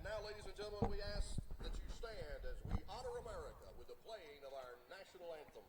now, ladies and gentlemen, we ask that you stand as we honor America with the playing of our national anthem.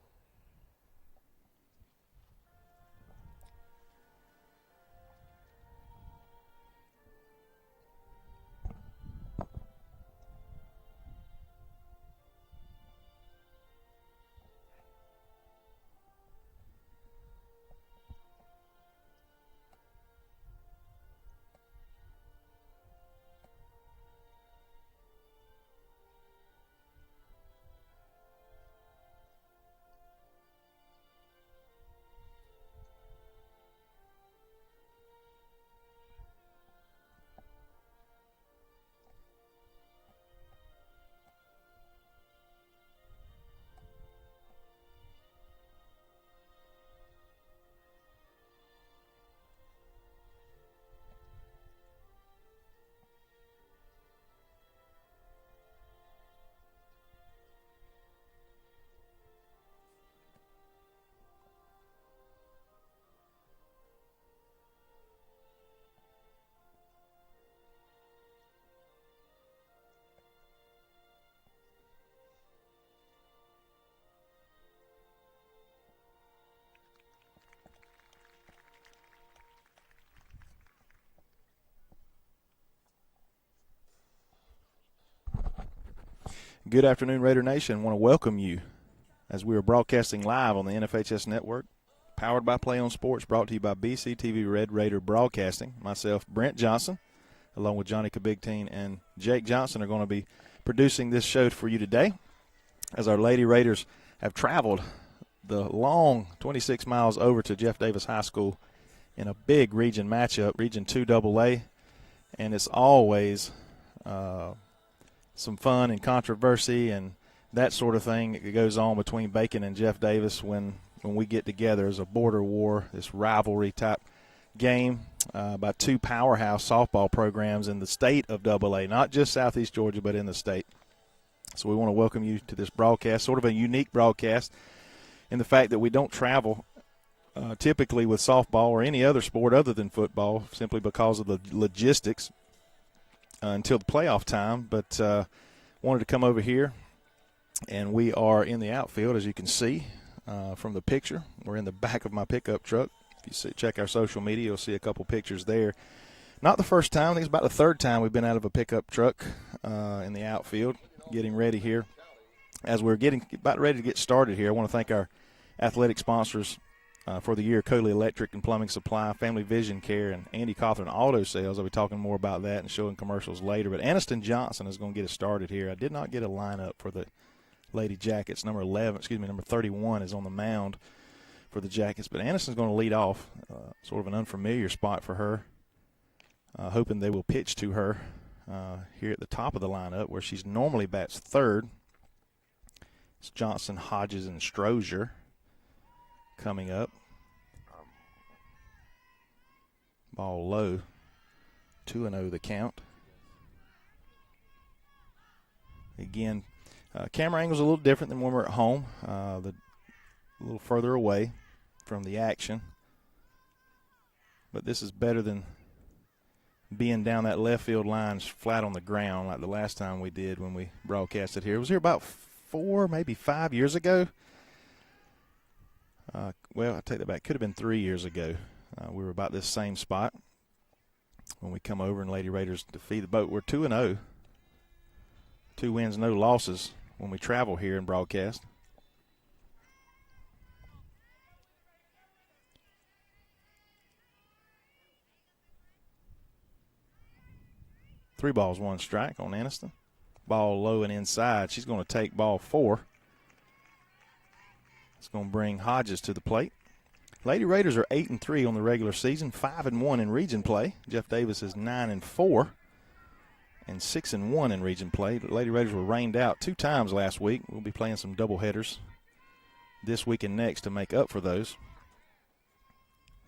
Good afternoon, Raider Nation. I want to welcome you as we are broadcasting live on the NFHS Network, powered by Play on Sports, brought to you by BCTV Red Raider Broadcasting. Myself, Brent Johnson, along with Johnny Kabigteen and Jake Johnson, are going to be producing this show for you today as our Lady Raiders have traveled the long 26 miles over to Jeff Davis High School in a big region matchup, Region 2 AA, and it's always some fun and controversy and that sort of thing that goes on between Bacon and Jeff Davis when we get together as a border war, this rivalry type game by two powerhouse softball programs in the state of AA, not just Southeast Georgia, but in the state. So we want to welcome you to this broadcast, sort of a unique broadcast in the fact that we don't travel typically with softball or any other sport other than football simply because of the logistics until the playoff time, but wanted to come over here, and we are in the outfield, as you can see from the picture. We're in the back of my pickup truck. If you check our social media, you'll see a couple pictures there. Not the first time. I think it's about the third time we've been out of a pickup truck in the outfield, getting ready here. As we're about ready to get started here, I want to thank our athletic sponsors for the year, Coley Electric and Plumbing Supply, Family Vision Care, and Andy Cawthorn Auto Sales. I'll be talking more about that and showing commercials later. But Aniston Johnson is going to get us started here. I did not get a lineup for the Lady Jackets. Number 31 is on the mound for the Jackets. But Aniston's going to lead off, sort of an unfamiliar spot for her, hoping they will pitch to her here at the top of the lineup where she's normally bats third. It's Johnson, Hodges, and Strozier coming up. Ball low, 2-0 the count. Again, camera angle's a little different than when we're at home. A little further away from the action. But this is better than being down that left field line flat on the ground like the last time we did when we broadcasted here. It was here about 4, maybe 5 years ago. Well, I take that back. Could have been 3 years ago. We were about this same spot when we come over and Lady Raiders defeat the boat. We're 2-0. 2 wins, no losses when we travel here and broadcast. Three balls, one strike on Aniston. Ball low and inside. She's going to take ball 4. It's going to bring Hodges to the plate. Lady Raiders are 8-3 on the regular season, 5-1 in region play. Jeff Davis is 9-4 and 6-1 in region play. The Lady Raiders were rained out 2 times last week. We'll be playing some doubleheaders this week and next to make up for those.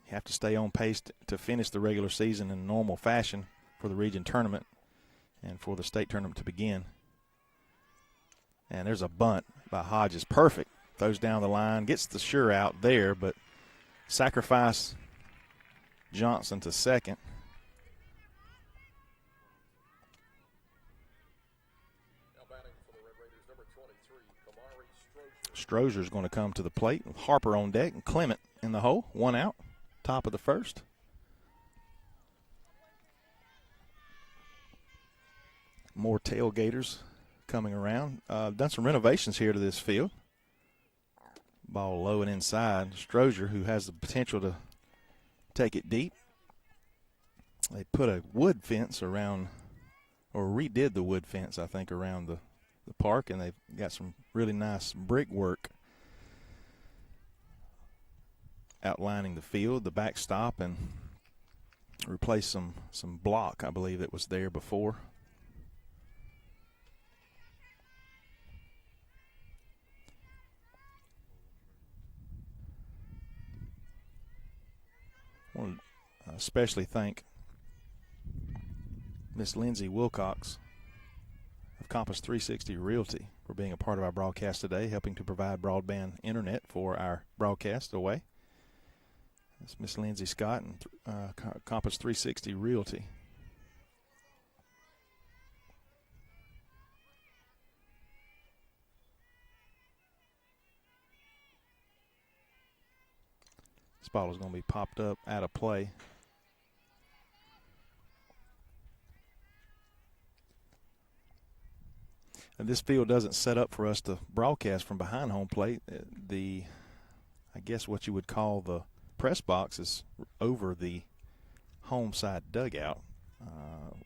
You have to stay on pace to finish the regular season in normal fashion for the region tournament and for the state tournament to begin. And there's a bunt by Hodges. Perfect. Throws down the line, gets the sure out there, but sacrifice Johnson to second. Strozer's going to come to the plate with Harper on deck and Clement in the hole. 1 out, top of the first. More tailgaters coming around. Done some renovations here to this field. Ball low and inside. Strozier, who has the potential to take it deep. They put a wood fence around, or redid the wood fence, I think, around the park, and they've got some really nice brickwork outlining the field, the backstop, and replaced some block, I believe, that was there before. I want to especially thank Miss Lindsay Wilcox of Compass 360 Realty for being a part of our broadcast today, helping to provide broadband internet for our broadcast away. It's Miss Lindsay Scott and Compass 360 Realty. This ball is going to be popped up out of play. And this field doesn't set up for us to broadcast from behind home plate. I guess what you would call the press box is over the home side dugout,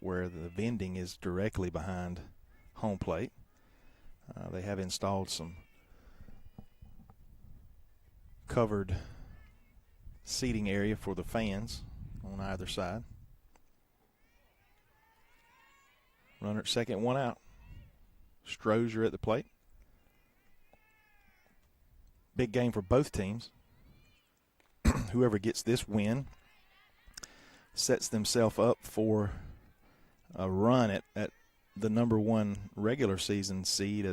where the vending is directly behind home plate. They have installed some covered seating area for the fans on either side. Runner at second, 1 out. Strozier at the plate. Big game for both teams. Whoever gets this win sets themselves up for a run at the number 1 regular season seed,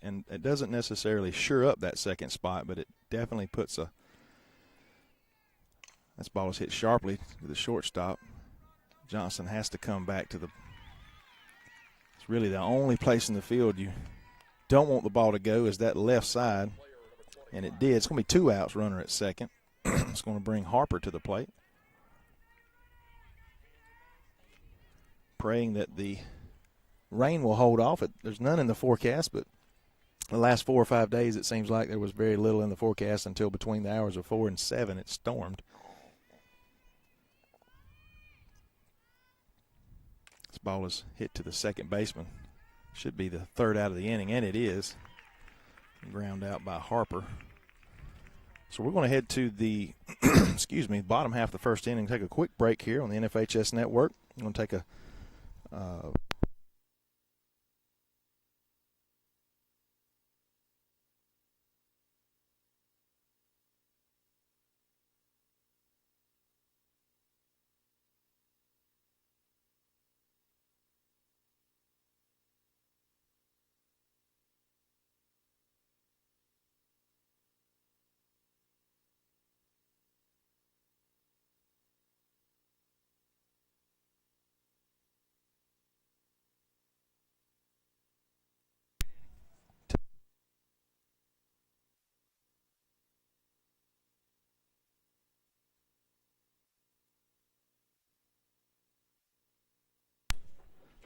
and it doesn't necessarily sure up that second spot, but it definitely puts a. This ball is hit sharply to the shortstop. Johnson has to come back to the. It's really the only place in the field you don't want the ball to go is that left side, and it did. It's going to be 2 outs, runner at second. It's going to bring Harper to the plate. Praying that the rain will hold off. There's none in the forecast, but the last 4 or 5 days it seems like there was very little in the forecast until between the hours of 4 and 7 it stormed. This ball is hit to the second baseman. Should be the 3rd out of the inning, and it is. Ground out by Harper. So we're going to head to the bottom half of the first inning, take a quick break here on the NFHS Network. We're going to take a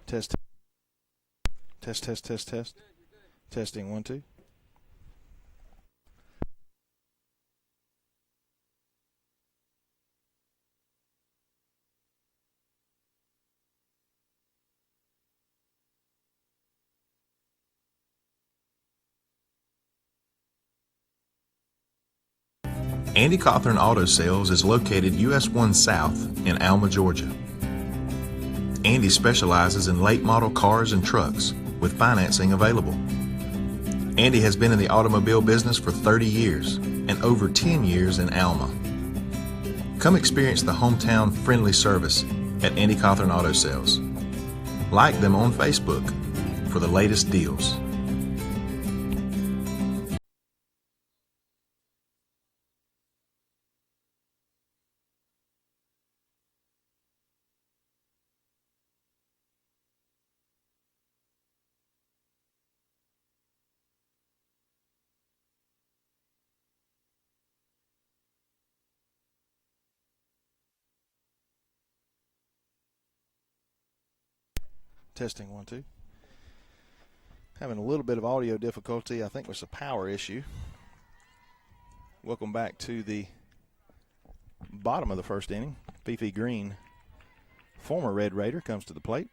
test. Testing 1, 2. Andy Cawthorn Auto Sales is located US 1 South in Alma, Georgia. Andy specializes in late model cars and trucks with financing available. Andy has been in the automobile business for 30 years and over 10 years in Alma. Come experience the hometown friendly service at Andy Cawthorn Auto Sales. Like them on Facebook for the latest deals. Testing 1 2. Having a little bit of audio difficulty. I think it's a power issue. Welcome back to the bottom of the first inning. Fifi Green, former Red Raider, comes to the plate.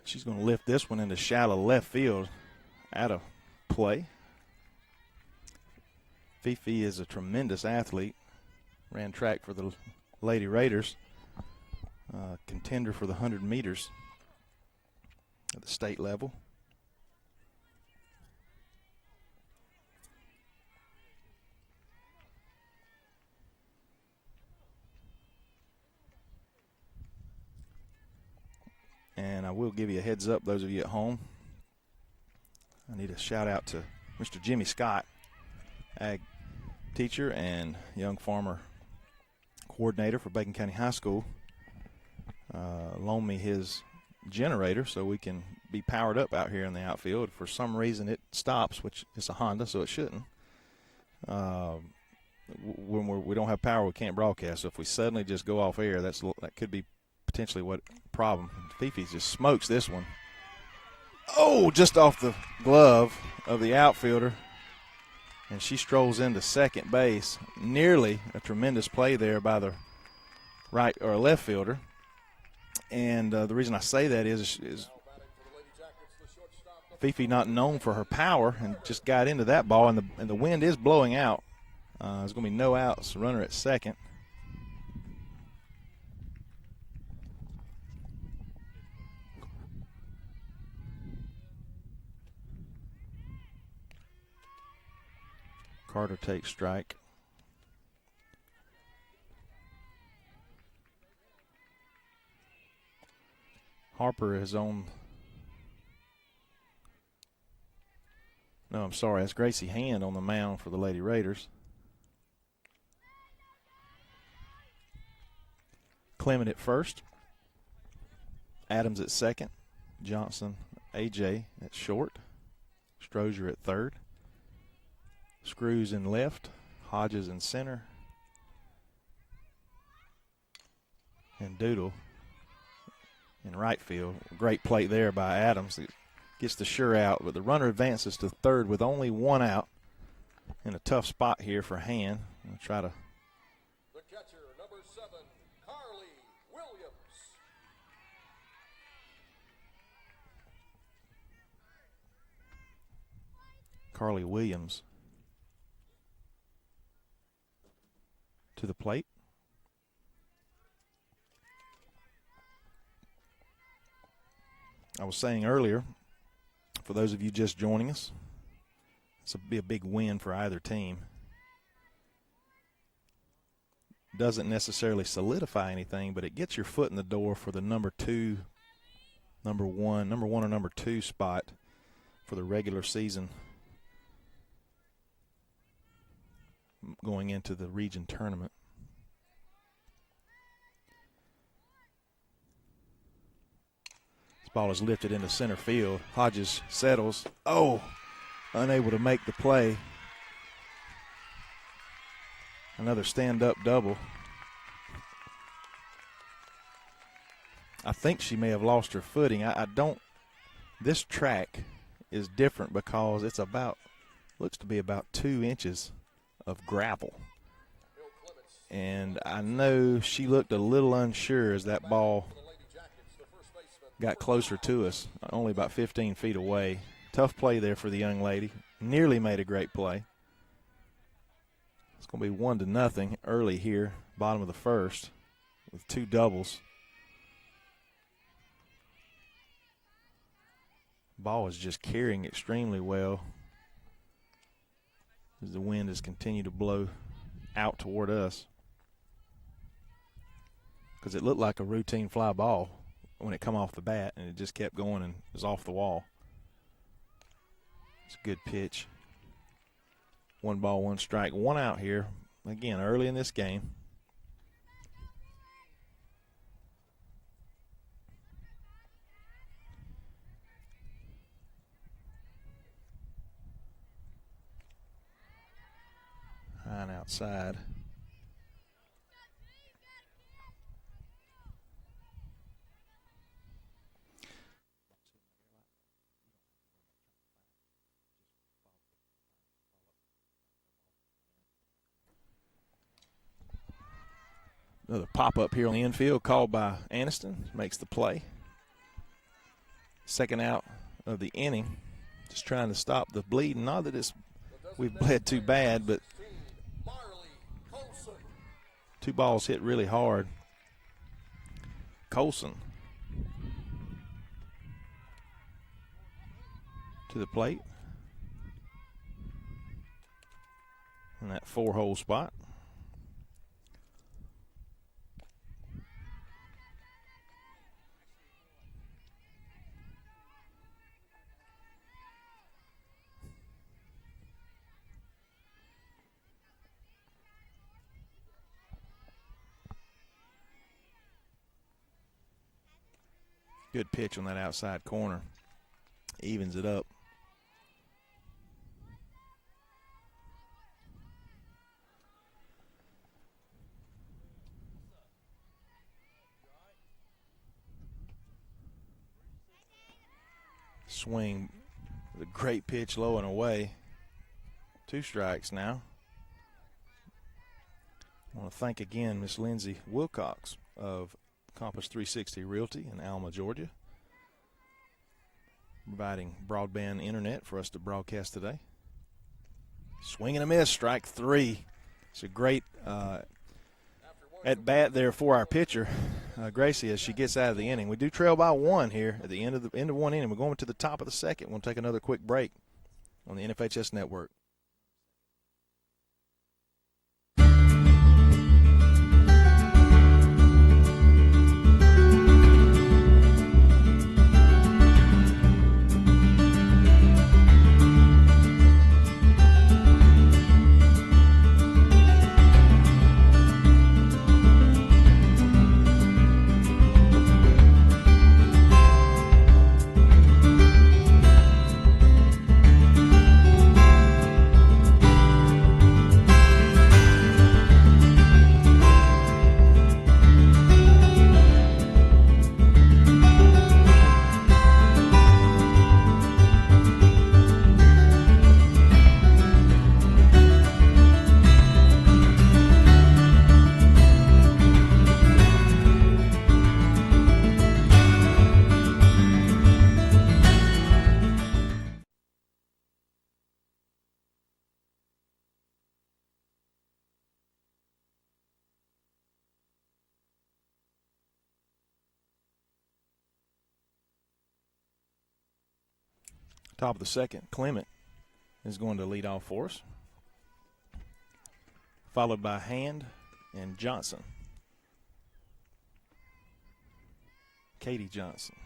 She's going to lift this one into shallow left field out of play. Fifi is a tremendous athlete. Ran track for the Lady Raiders. Contender for the 100 meters at the state level. And I will give you a heads up, those of you at home. I need a shout out to Mr. Jimmy Scott, ag teacher and young farmer coordinator for Bacon County High School. Loaned me his generator so we can be powered up out here in the outfield. For some reason it stops, which is a Honda, so it shouldn't. When we don't have power, we can't broadcast. So if we suddenly just go off air, that could be potentially what problem. Fifi just smokes this one. Oh, just off the glove of the outfielder. And she strolls into second base. Nearly a tremendous play there by the right or left fielder. And the reason I say that is Fifi not known for her power and just got into that ball, and the wind is blowing out. There's going to be no outs. Runner at second. Carter takes strike. Harper is on. No, I'm sorry. That's Gracie Hand on the mound for the Lady Raiders. Clement at first. Adams at second. Johnson, A.J. at short. Strozier at third. Screws in left, Hodges in center, and Doodle in right field. Great play there by Adams. It gets the sure out, but the runner advances to third with only one out. In a tough spot here for Hand. I'll try to. The catcher, number 7, Carly Williams. Carly Williams to the plate. I was saying earlier, for those of you just joining us, this will be a big win for either team. Doesn't necessarily solidify anything, but it gets your foot in the door for the number one or number 2 spot for the regular season going into the region tournament. This ball is lifted into center field. Hodges settles. Oh, unable to make the play. Another stand-up double. I think she may have lost her footing. I don't. This track is different because it's looks to be about 2 inches of gravel. And I know she looked a little unsure as that ball got closer to us, only about 15 feet away. Tough play there for the young lady. Nearly made a great play. It's going to be 1-0 early here, bottom of the first, with 2 doubles. Ball is just carrying extremely well as the wind has continued to blow out toward us, because it looked like a routine fly ball when it come off the bat, and it just kept going and was off the wall. It's a good pitch. 1 ball, 1 strike, 1 out here. Again, early in this game. outside. Another pop-up here on the infield called by Aniston. Makes the play. Second out of the inning. Just trying to stop the bleeding. Not that we've bled too bad, but two balls hit really hard. Colson to the plate. In that 4-hole spot. Good pitch on that outside corner. Evens it up. Swing with a great pitch low and away. 2 strikes now. I want to thank again Miss Lindsay Wilcox of Compass 360 Realty in Alma, Georgia, providing broadband internet for us to broadcast today. Swing and a miss, strike 3. It's a great at bat there for our pitcher, Gracie, as she gets out of the inning. We do trail by 1 here at the end of one inning. We're going to the top of the second. We'll take another quick break on the NFHS Network. Top of the second, Clement is going to lead off for us, followed by Hand and Johnson. Katie Johnson.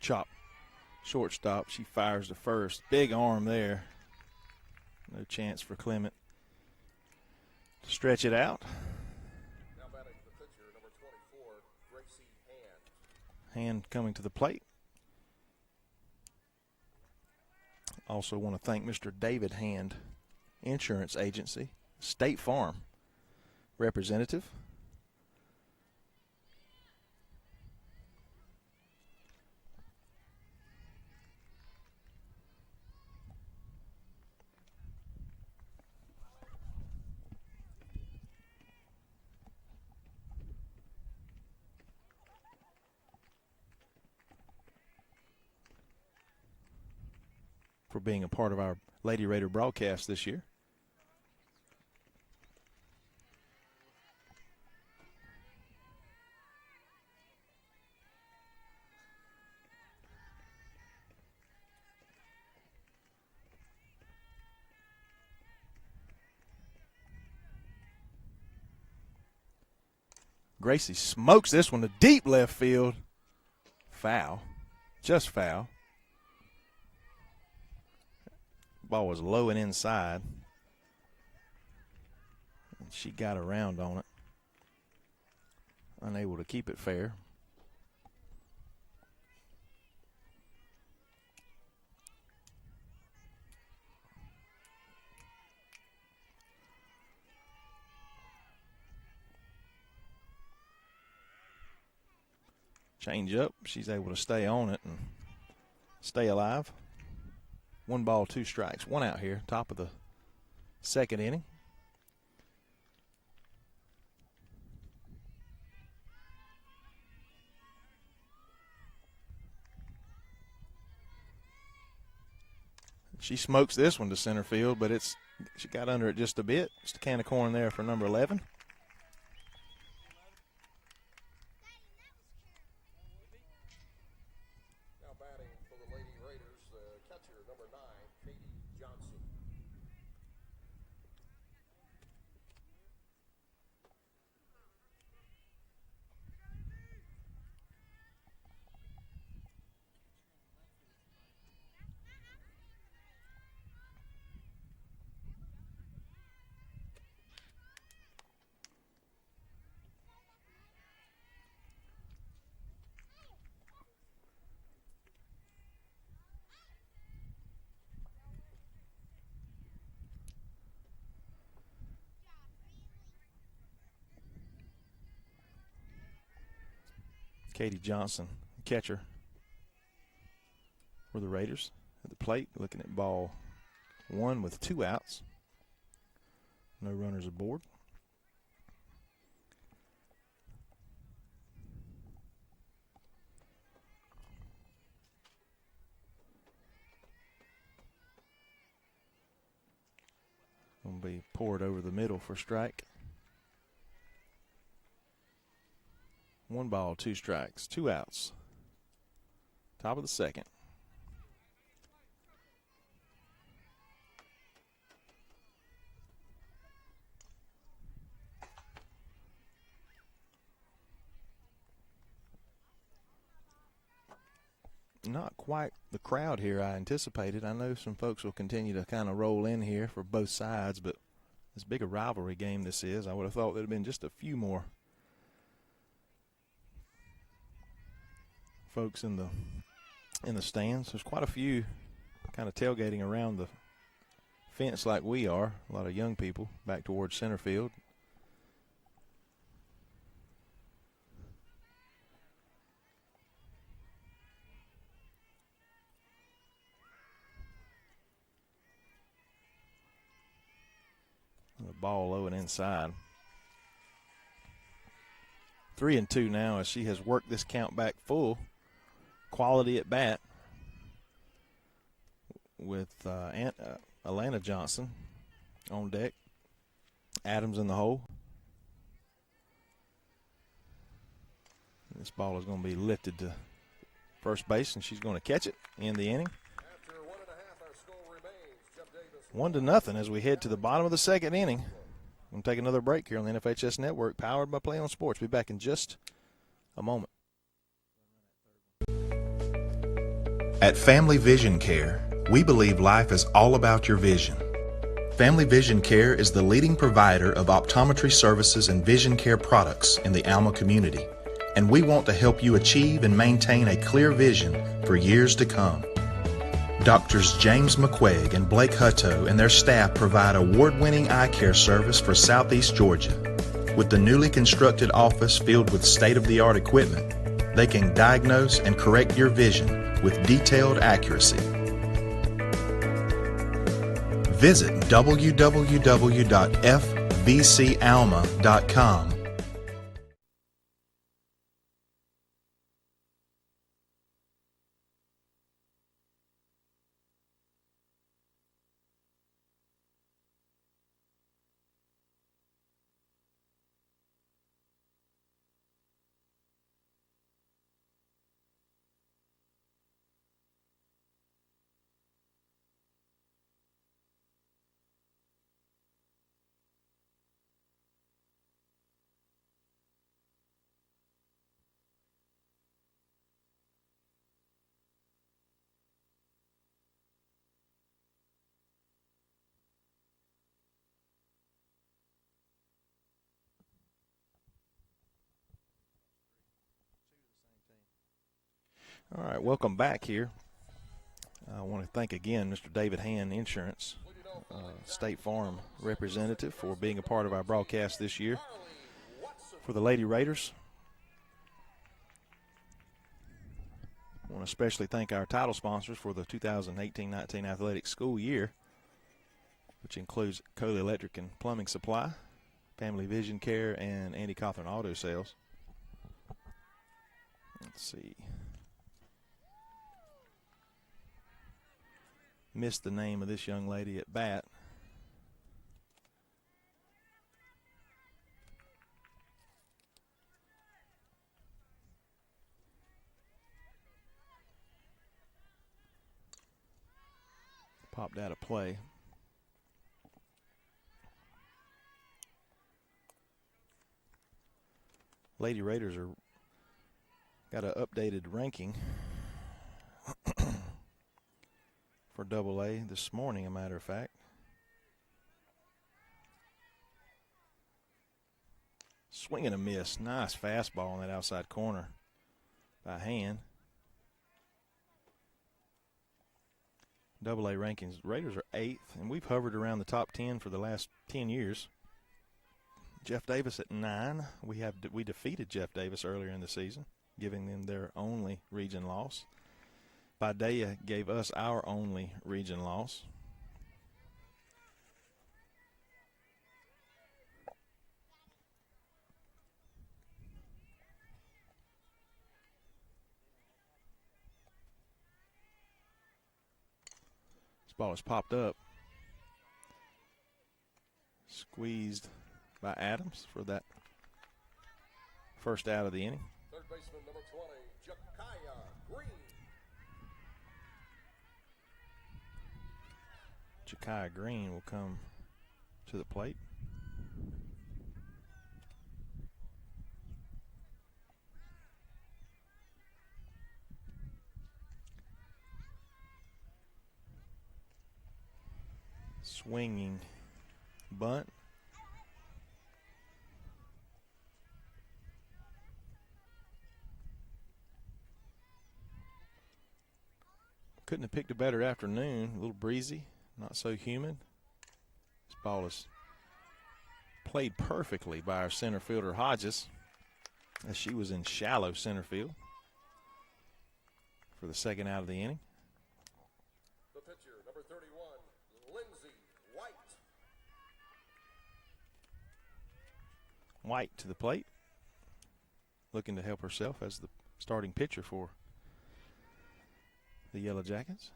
Chop, shortstop. She fires to first. Big arm there. No chance for Clement to stretch it out. Now batting the pitcher, number 24, Gracie Hand. Hand coming to the plate. Also want to thank Mr. David Hand, Insurance Agency, State Farm representative. For being a part of our Lady Raider broadcast this year. Gracie smokes this one to deep left field. Foul. Just foul. Ball was low and inside. And she got around on it. Unable to keep it fair. Change up. She's able to stay on it and stay alive. 1 ball, 2 strikes. 1 out here, top of the second inning. She smokes this one to center field, but she got under it just a bit. Just a can of corn there for number 11. Now batting for the Lady Raiders, the catcher, number 9, Katie Johnson. Katie Johnson, catcher for the Raiders at the plate, looking at ball 1 with 2 outs. No runners aboard. Going to be poured over the middle for strike. 1 ball, 2 strikes, 2 outs. Top of the second. Not quite the crowd here I anticipated. I know some folks will continue to kind of roll in here for both sides, but as big a rivalry game this is, I would have thought there would have been just a few more folks in the stands. There's quite a few kind of tailgating around the fence like we are. A lot of young people back towards center field. The ball low and inside. 3-2 now as she has worked this count back full. Quality at bat with Alana Johnson on deck. Adams in the hole. This ball is going to be lifted to first base, and she's going to catch it in the inning. After 1.5, our score remains Jeff Davis 1-0 as we head to the bottom of the second inning. We'll take another break here on the NFHS Network, powered by Play on Sports. Be back in just a moment. At Family Vision Care, we believe life is all about your vision. Family Vision Care is the leading provider of optometry services and vision care products in the Alma community, and we want to help you achieve and maintain a clear vision for years to come. Doctors James McQuaig and Blake Hutto and their staff provide award-winning eye care service for Southeast Georgia. With the newly constructed office filled with state-of-the-art equipment, they can diagnose and correct your vision with detailed accuracy. Visit www.fvcalma.com. All right, welcome back here. I want to thank again Mr. David Hand Insurance, State Farm representative, for being a part of our broadcast this year for the Lady Raiders. I want to especially thank our title sponsors for the 2018-19 athletic school year, which includes Coley Electric and Plumbing Supply, Family Vision Care, and Andy Cawthorn Auto Sales. Let's see. Missed the name of this young lady at bat. Popped out of play. Lady Raiders are got an updated ranking for AA this morning, a matter of fact. Swing and a miss. Nice fastball in that outside corner by Hand. AA rankings. Raiders are 8th, and we've hovered around the top 10 for the last 10 years. Jeff Davis at 9. We defeated Jeff Davis earlier in the season, giving them their only region loss. Badea gave us our only region loss. This ball is popped up. Squeezed by Adams for that first out of the inning. Third baseman number 20, Jakaya Green. Jakaya Green will come to the plate. Swinging bunt. Couldn't have picked a better afternoon. A little breezy, not so humid. This ball is played perfectly by our center fielder Hodges, as she was in shallow center field for the second out of the inning. The pitcher, number 31, Lindsey White. White to the plate, looking to help herself as the starting pitcher for the Yellow Jackets.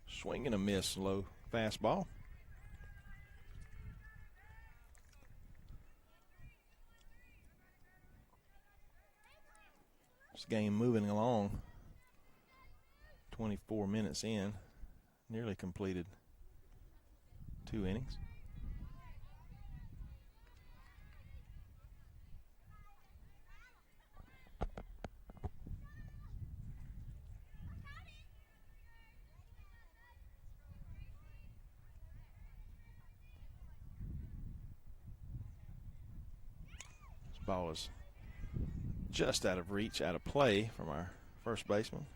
Swing and a miss, low fastball. This game moving along. 24 minutes in, nearly completed 2 innings. Ball is just out of reach, out of play from our first baseman.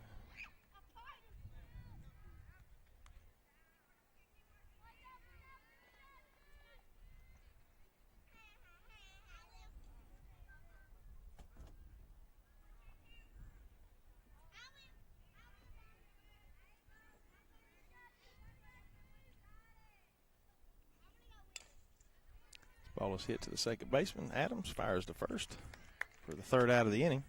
Ball is hit to the second baseman. Adams fires to first for the third out of the inning.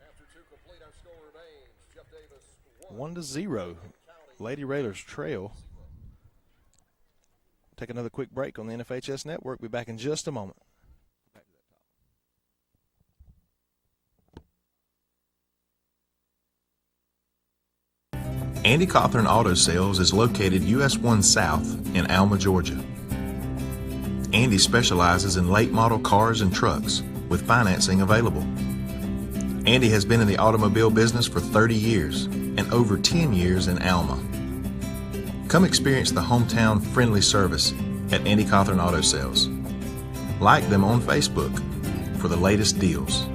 After 2 complete, our score remains Jeff Davis 1-0. Lady Raiders trail. Take another quick break on the NFHS Network. Be back in just a moment. Back to that top. Andy Cawthorn Auto Sales is located US 1 South in Alma, Georgia. Andy specializes in late model cars and trucks with financing available. Andy has been in the automobile business for 30 years and over 10 years in Alma. Come experience the hometown friendly service at Andy Cawthorn Auto Sales. Like them on Facebook for the latest deals.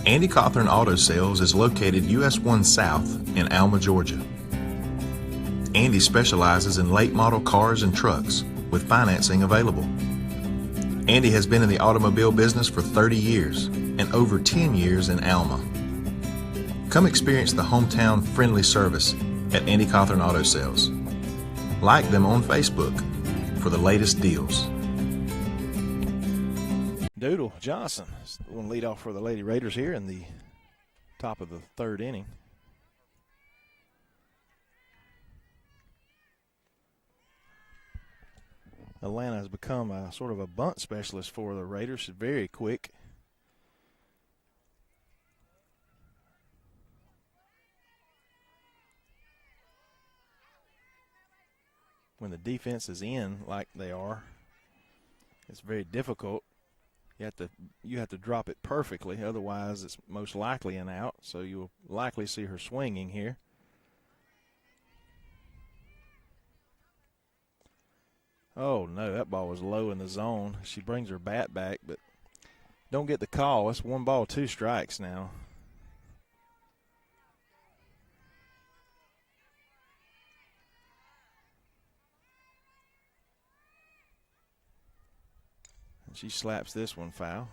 Andy Cawthorn Auto Sales is located US 1 South in Alma, Georgia. Andy specializes in late model cars and trucks with financing available. Andy has been in the automobile business for 30 years and over 10 years in Alma. Come experience the hometown friendly service at Andy Cawthorn Auto Sales. Like them on Facebook for the latest deals. Doodle Johnson is going to lead off for the Lady Raiders here in the top of the third inning. Atlanta has become a sort of a bunt specialist for the Raiders. She's very quick. When the defense is in like they are, it's very difficult. You have to drop it perfectly, otherwise it's most likely an out. So you'll likely see her swinging here. Oh no, that ball was low in the zone. She brings her bat back, but don't get the call. It's 1 ball, 2 strikes now. She slaps this one foul.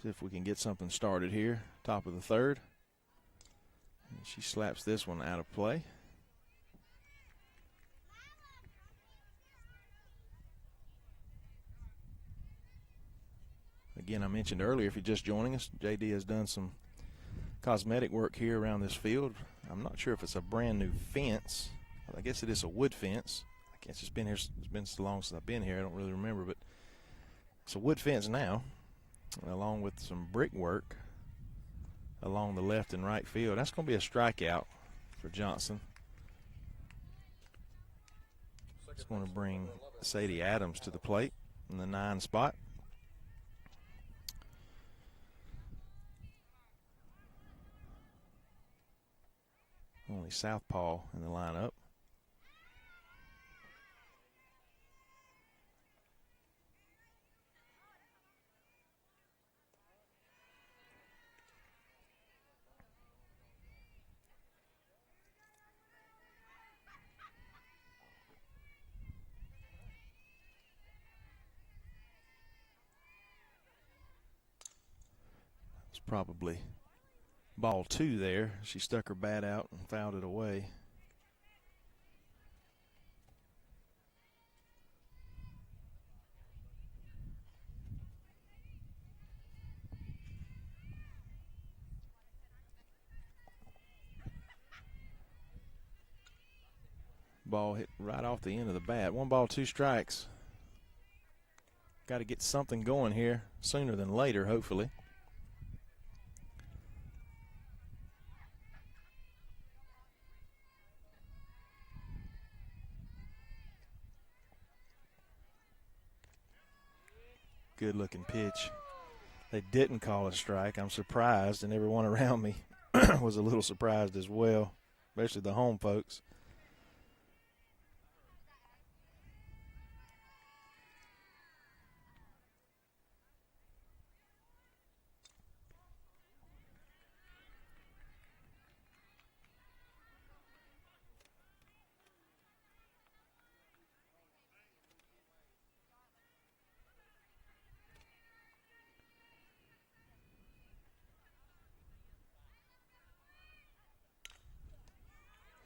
See if we can get something started here. Top of the third. And she slaps this one out of play. Again, I mentioned earlier, if you're just joining us, JD has done some cosmetic work here around this field. I'm not sure if it's a brand new fence. I guess it is a wood fence. It's just been here. It's been so long since I've been here. I don't really remember, but it's a wood fence now, along with some brickwork along the left and right field. That's going to be a strikeout for Johnson. It's going to bring Sadie Adams to the plate in the 9 spot. Only southpaw in the lineup. It's probably ball 2 there. She stuck her bat out and fouled it away. Ball hit right off the end of the bat. 1 ball, 2 strikes. Got to get something going here sooner than later, hopefully. Good looking pitch. They didn't call a strike. I'm surprised, and everyone around me was a little surprised as well, especially the home folks.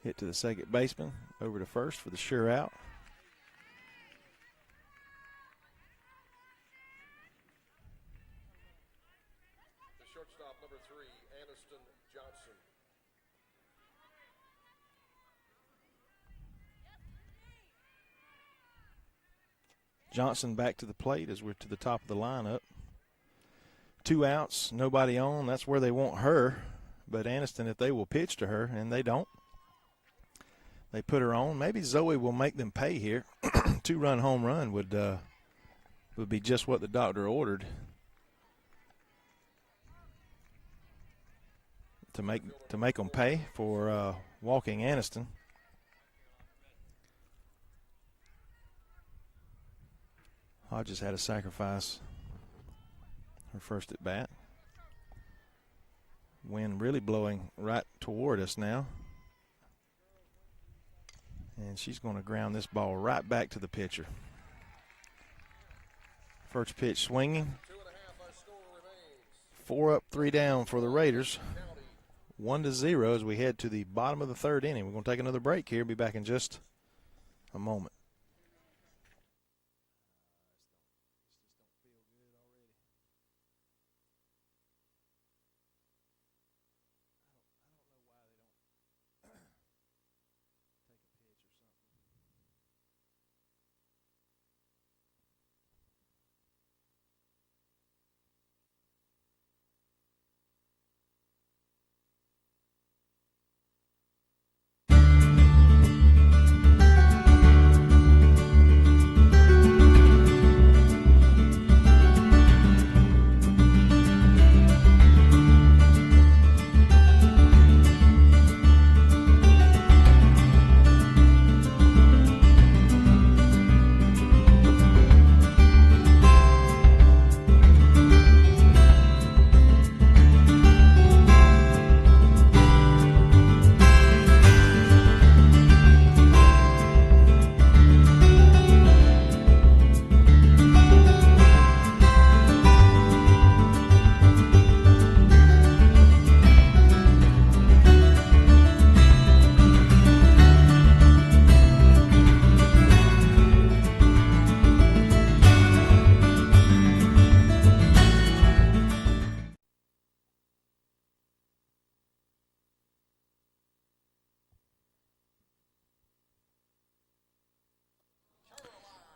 Hit to the second baseman, over to first for the sure out. The shortstop, number 3, Aniston Johnson. Johnson back to the plate as we're to the top of the lineup. 2 outs, nobody on. That's where they want her. But Aniston, if they will pitch to her, and they don't, they put her on. Maybe Zoe will make them pay here. 2-run home run would be just what the doctor ordered to make them pay for walking Aniston. Hodges had a sacrifice her first at bat. Wind really blowing right toward us now. And she's going to ground this ball right back to the pitcher. First pitch swinging. 2.5, our score remains. 4 up, 3 down for the Raiders. 1-0 as we head to the bottom of the third inning. We're going to take another break here. Be back in just a moment.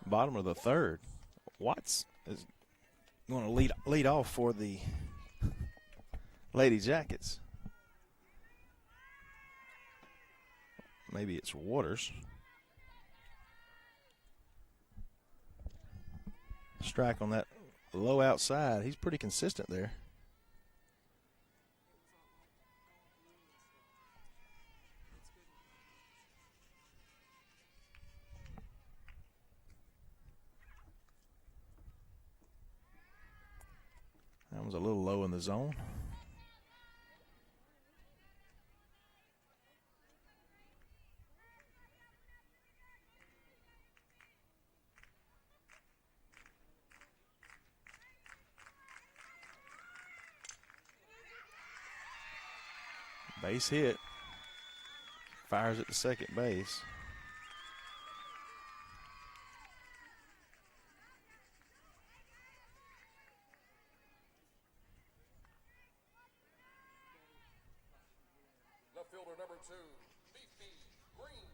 Bottom of the third. Watts is going to lead off for the Lady Jackets. Maybe it's Waters. Strike on that low outside. He's pretty consistent there. That was a little low in the zone. Base hit. Fires at the second base. Left fielder number 2, BB Green.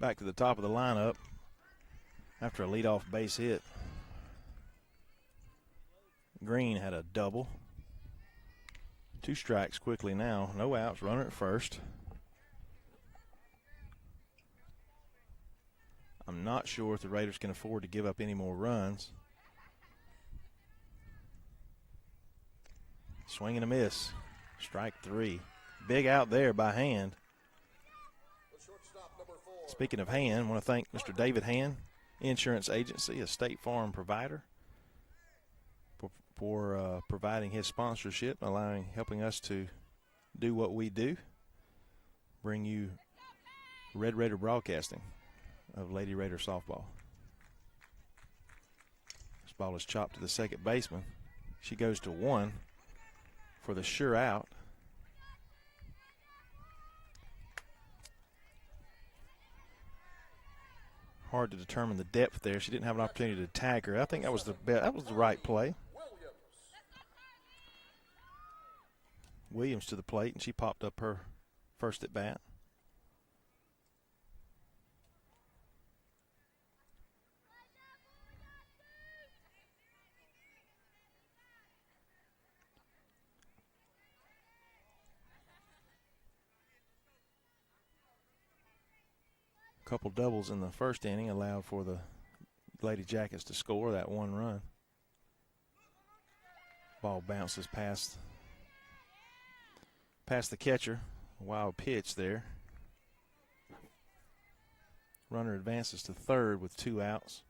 Back to the top of the lineup after a leadoff base hit. Green had a double. 2 strikes quickly now. No outs. Runner at first. I'm not sure if the Raiders can afford to give up any more runs. Swing and a miss. Strike 3. Big out there by Hand. Speaking of Hand, I want to thank Mr. David Hand, Insurance Agency, a State Farm provider, for providing his sponsorship, helping us to do what we do, bring you Red Raider broadcasting of Lady Raider softball. This ball is chopped to the second baseman. She goes to 1 for the sure out. Hard to determine the depth there. She didn't have an opportunity to tag her. I think that was the right play. Williams to the plate, and she popped up her first at bat. Couple doubles in the first inning allowed for the Lady Jackets to score that 1 run. Ball bounces past the catcher. Wild pitch there. Runner advances to third with 2 outs.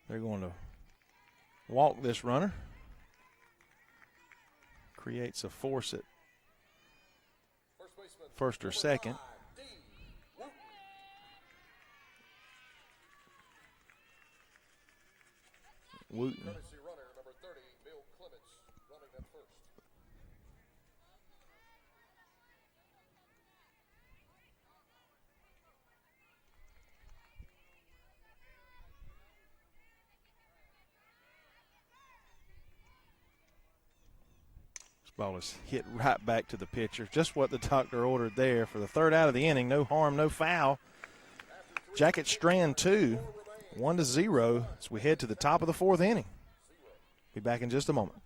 They're going to walk this runner. Creates a force at first or second. Wooten. Ball is hit right back to the pitcher. Just what the doctor ordered there for the third out of the inning. No harm, no foul. Jackets strand 2, 1-0 as we head to the top of the 4th inning. Be back in just a moment.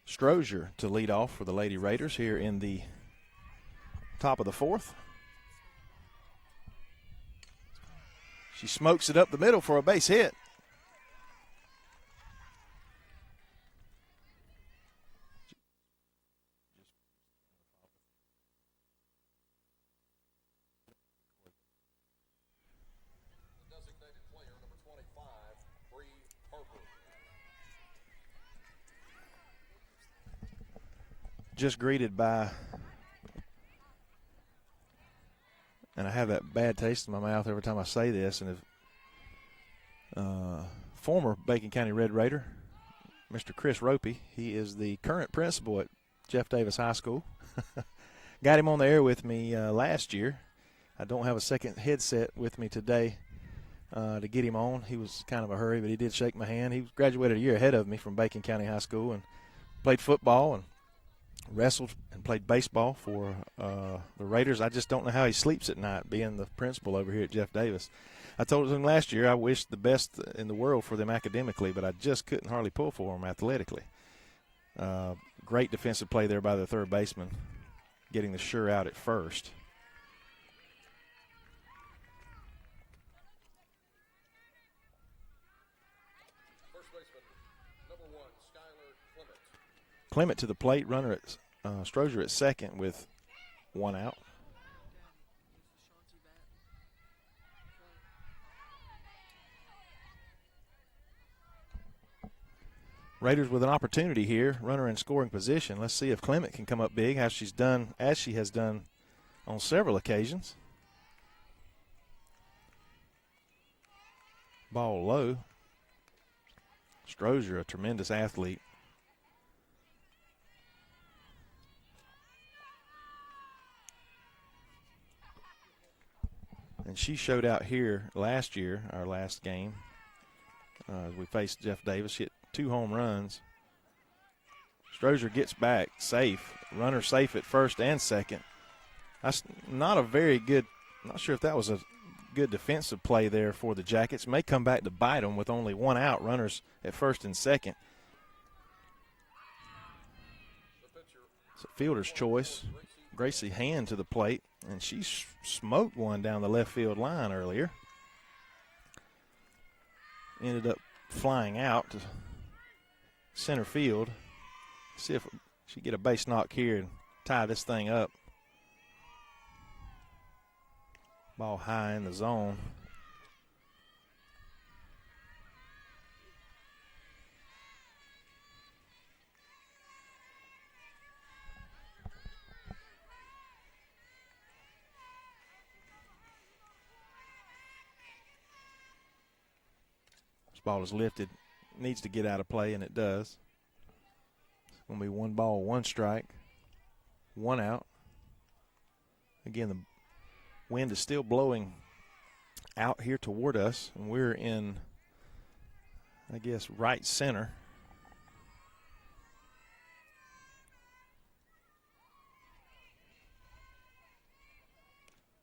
Strozier to lead off for the Lady Raiders here in the top of the 4th. She smokes it up the middle for a base hit. Just greeted by, and I have that bad taste in my mouth every time I say this, and if former Bacon County Red Raider, Mr. Chris Ropey, he is the current principal at Jeff Davis High School. Got him on the air with me last year. I don't have a second headset with me today to get him on. He was kind of a hurry, but he did shake my hand. He graduated a year ahead of me from Bacon County High School and played football and wrestled and played baseball for the Raiders. I just don't know how he sleeps at night being the principal over here at Jeff Davis. I told him last year I wished the best in the world for them academically, but I just couldn't hardly pull for them athletically. Great defensive play there by the third baseman, getting the sure out at first. First baseman, number 1, Skylar Clement. Clement to the plate, runner at Strozier at second with 1 out. Raiders with an opportunity here, runner in scoring position. Let's see if Clement can come up big, as she has done on several occasions. Ball low. Strozier, a tremendous athlete. And she showed out here last year, our last game. We faced Jeff Davis. She hit 2 home runs. Strozier gets back safe. Runner safe at first and second. That's not a very good, not sure if that was a good defensive play there for the Jackets. May come back to bite them with only 1 out. Runners at first and second. It's a fielder's choice. Gracie Hand to the plate, and she smoked one down the left field line earlier. Ended up flying out to center field. See if she get a base knock here and tie this thing up. Ball high in the zone. This ball is lifted. Needs to get out of play, and it does. It's going to be 1 ball, 1 strike, 1 out. Again, the wind is still blowing out here toward us, and we're in, I guess, right center.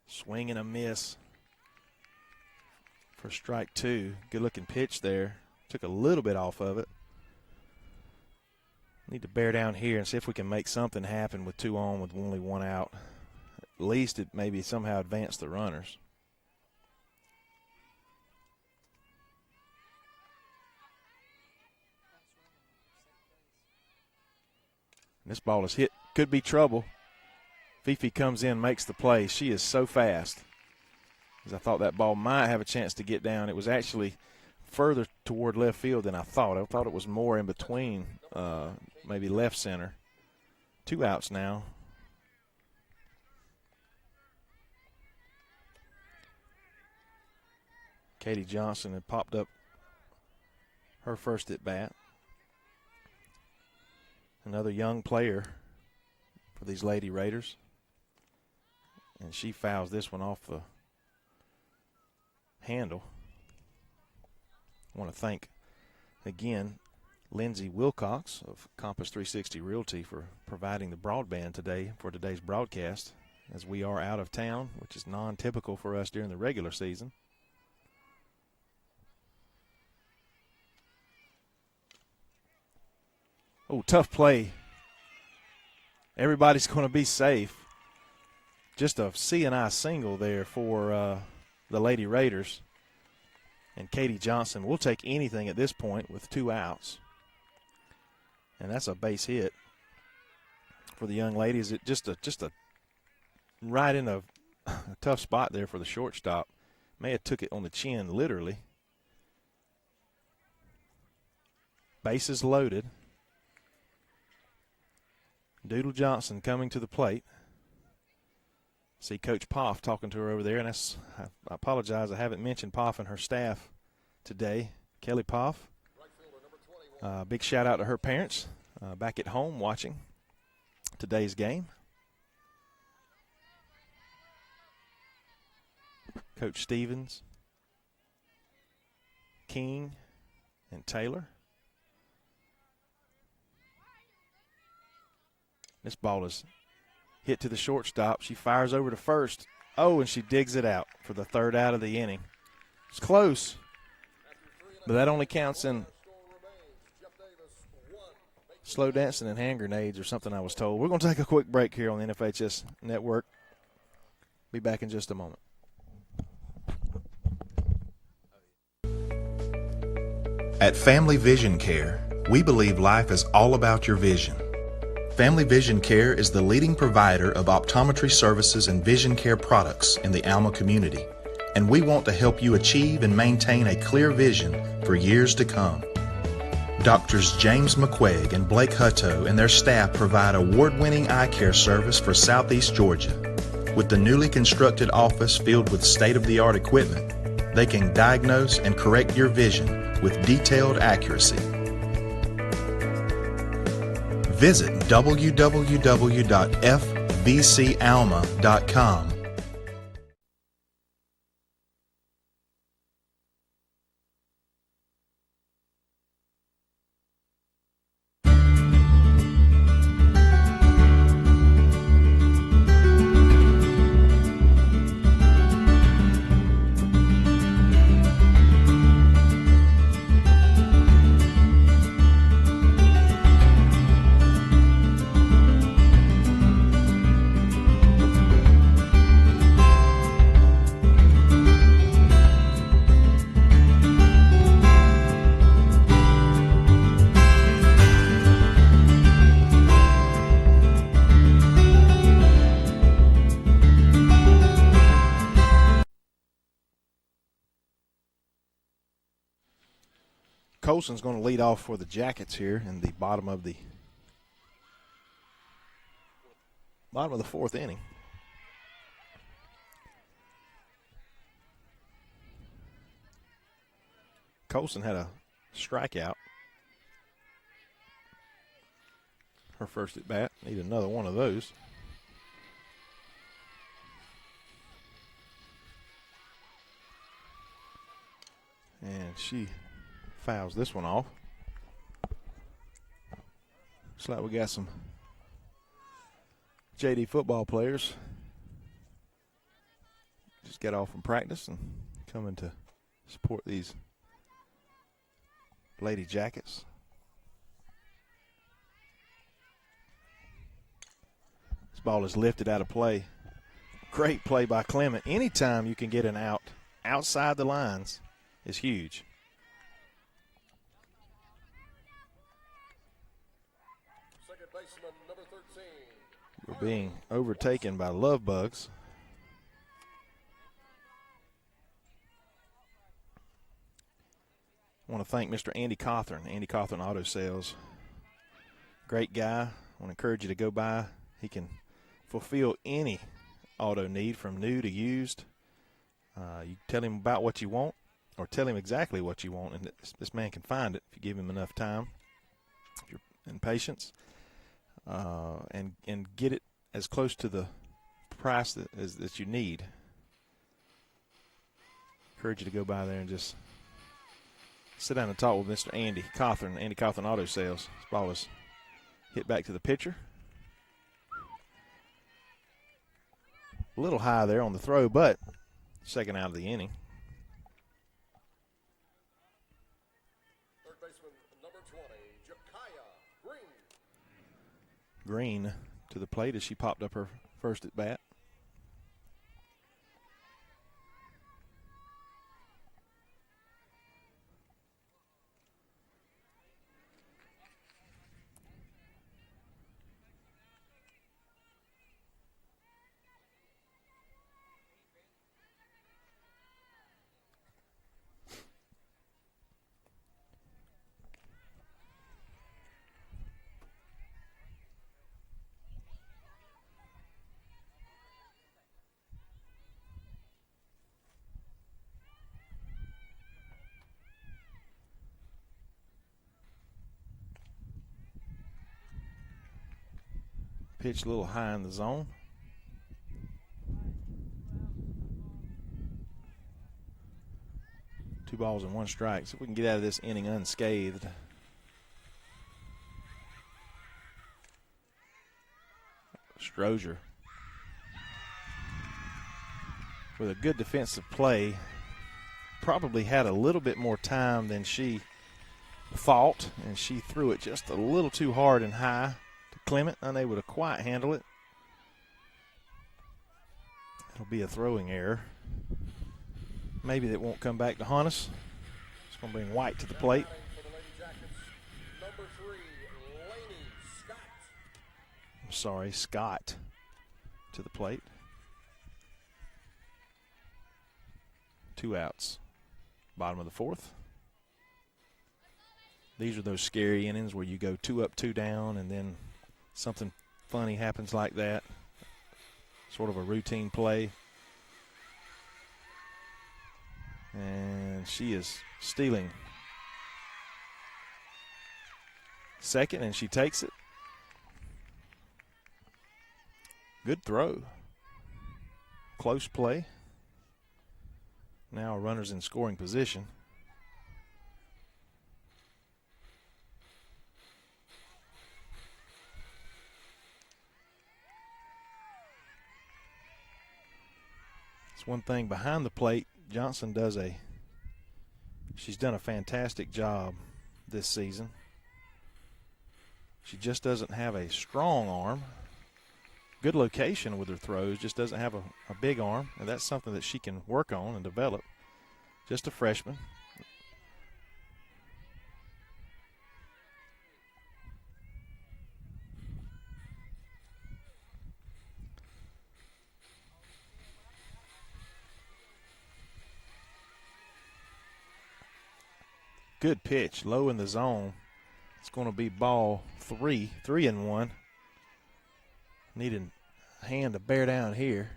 Swing and a miss for strike 2. Good-looking pitch there. Took a little bit off of it. Need to bear down here and see if we can make something happen with 2 on with only 1 out. At least it maybe somehow advance the runners. This ball is hit. Could be trouble. Fifi comes in, makes the play. She is so fast. As I thought that ball might have a chance to get down. It was actually further toward left field than I thought. I thought it was more in between, maybe left center. 2 outs now. Katie Johnson had popped up her first at bat. Another young player for these Lady Raiders. And she fouls this one off the handle. I want to thank, again, Lindsay Wilcox of Compass 360 Realty for providing the broadband today for today's broadcast, as we are out of town, which is non-typical for us during the regular season. Oh, tough play. Everybody's going to be safe. Just a C&I single there for the Lady Raiders. And Katie Johnson will take anything at this point with 2 outs. And that's a base hit for the young ladies. It just a right in a tough spot there for the shortstop. May have took it on the chin, literally. Bases loaded. Doodle Johnson coming to the plate. See Coach Poff talking to her over there, and I apologize, I haven't mentioned Poff and her staff today. Kelly Poff, big shout out to her parents back at home watching today's game. Coach Stevens, King, and Taylor. This ball is hit to the shortstop. She fires over to first. Oh, and she digs it out for the 3rd out of the inning. It's close, but that only counts in slow dancing and hand grenades or something, I was told. We're going to take a quick break here on the NFHS Network. Be back in just a moment. At Family Vision Care, we believe life is all about your vision. Family Vision Care is the leading provider of optometry services and vision care products in the Alma community, and we want to help you achieve and maintain a clear vision for years to come. Doctors James McQuaig and Blake Hutto and their staff provide award-winning eye care service for Southeast Georgia. With the newly constructed office filled with state-of-the-art equipment, they can diagnose and correct your vision with detailed accuracy. Visit www.fvcalma.com. Colson's going to lead off for the Jackets here in the bottom of the fourth inning. Colson had a strikeout. Her first at bat. Need another one of those. And she fouls this one off. Looks like we got some JD football players just got off from practice and coming to support these Lady Jackets. This ball is lifted out of play. Great play by Clement. Anytime you can get an out outside the lines is huge. Number 13. We're being overtaken by love bugs. I want to thank Mr. Andy Cawthorn, Andy Cawthorn Auto Sales. Great guy. I want to encourage you to go by. He can fulfill any auto need from new to used. You tell him about what you want or tell him exactly what you want, and this man can find it if you give him enough time and patience. And get it as close to the price that you need. Encourage you to go by there and just sit down and talk with Mr. Andy Cawthorn, Andy Cawthorn Auto Sales. This ball is hit back to the pitcher. A little high there on the throw, but second out of the inning. Third baseman, number 20, Jakaya Green. Green to the plate as she popped up her first at bat. Pitch a little high in the zone. Two balls and one strike. So if we can get out of this inning unscathed. Strozier with a good defensive play. Probably had a little bit more time than she fault, and she threw it just a little too hard and high to Clement, unable to quite handle it. It'll be a throwing error. Maybe that won't come back to haunt us. It's going to bring White to the plate. I'm sorry, Scott to the plate. 2 outs. Bottom of the 4th. These are those scary innings where you go 2 up, 2 down, and then something funny happens like that. Sort of a routine play. And she is stealing second, and she takes it. Good throw. Close play. Now runners in scoring position. It's one thing behind the plate. Johnson she's done a fantastic job this season. She just doesn't have a strong arm. Good location with her throws, just doesn't have a big arm, and that's something that she can work on and develop. Just a freshman. Good pitch, low in the zone. It's going to be ball 3, 3-1. Needing a hand to bear down here.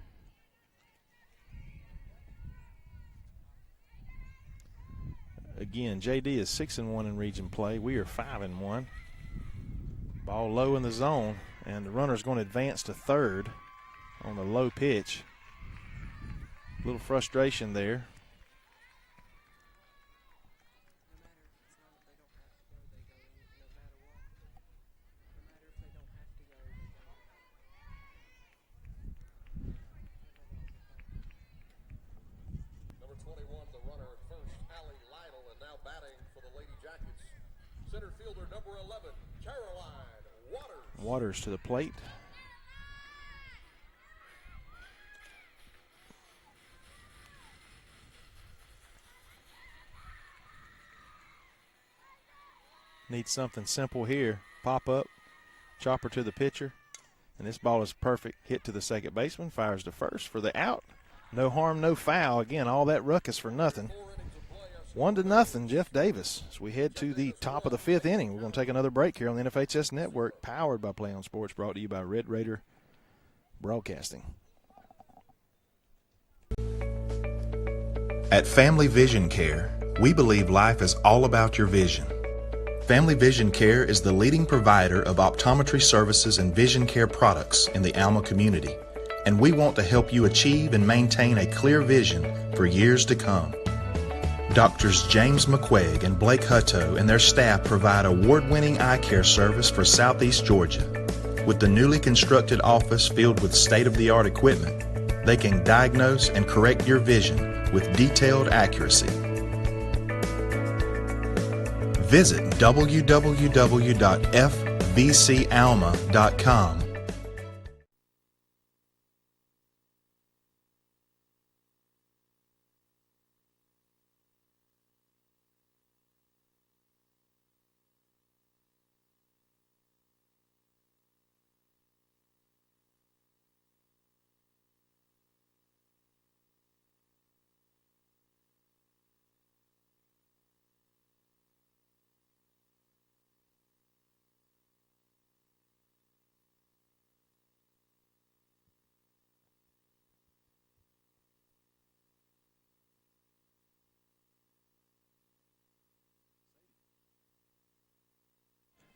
Again, JD is 6-1 in region play. We are 5-1. Ball low in the zone, and the runner's going to advance to third on the low pitch. A little frustration there. Waters to the plate. Need something simple here. Pop up, chopper to the pitcher, and this ball is perfect. Hit to the second baseman, fires to first for the out. No harm, no foul. Again, all that ruckus for nothing. 1-0, Jeff Davis. As we head to the top of the 5th inning, we're going to take another break here on the NFHS Network, powered by Play on Sports, brought to you by Red Raider Broadcasting. At Family Vision Care, we believe life is all about your vision. Family Vision Care is the leading provider of optometry services and vision care products in the Alma community, and we want to help you achieve and maintain a clear vision for years to come. Doctors James McQuaig and Blake Hutto and their staff provide award-winning eye care service for Southeast Georgia. With the newly constructed office filled with state-of-the-art equipment, they can diagnose and correct your vision with detailed accuracy. Visit www.fvcalma.com.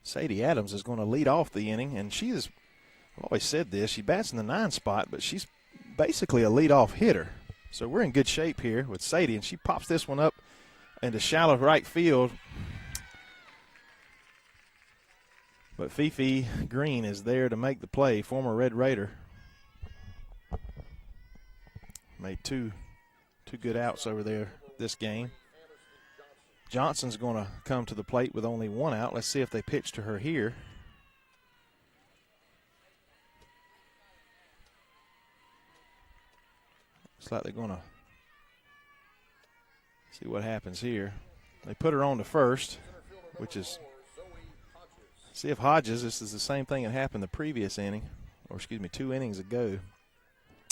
Sadie Adams is going to lead off the inning, and she is, I've always said this, she bats in the 9 spot, but she's basically a leadoff hitter. So we're in good shape here with Sadie, and she pops this one up into shallow right field. But Fifi Green is there to make the play, former Red Raider. Made two good outs over there this game. Johnson's going to come to the plate with only one out. Let's see if they pitch to her here. Looks like they're going to see what happens here. They put her on to first, which is, see if Hodges, this is the same thing that happened the previous inning, or excuse me, 2 innings ago.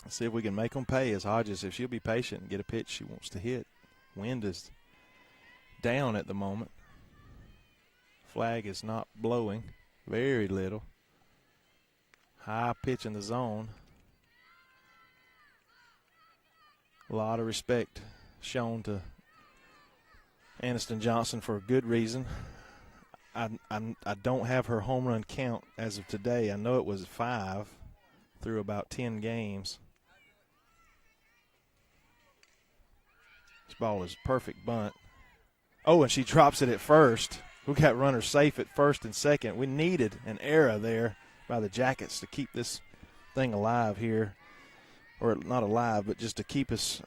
Let's see if we can make them pay as Hodges, if she'll be patient and get a pitch she wants to hit. Wind is down at the moment. Flag is not blowing, very little. High pitch in the zone. A lot of respect shown to Aniston Johnson for a good reason. I don't have her home run count as of today. I know it was 5 through about 10 games. This ball is perfect bunt. Oh, and she drops it at first. We got runners safe at first and second. We needed an error there by the Jackets to keep this thing alive here. Or not alive, but just to keep us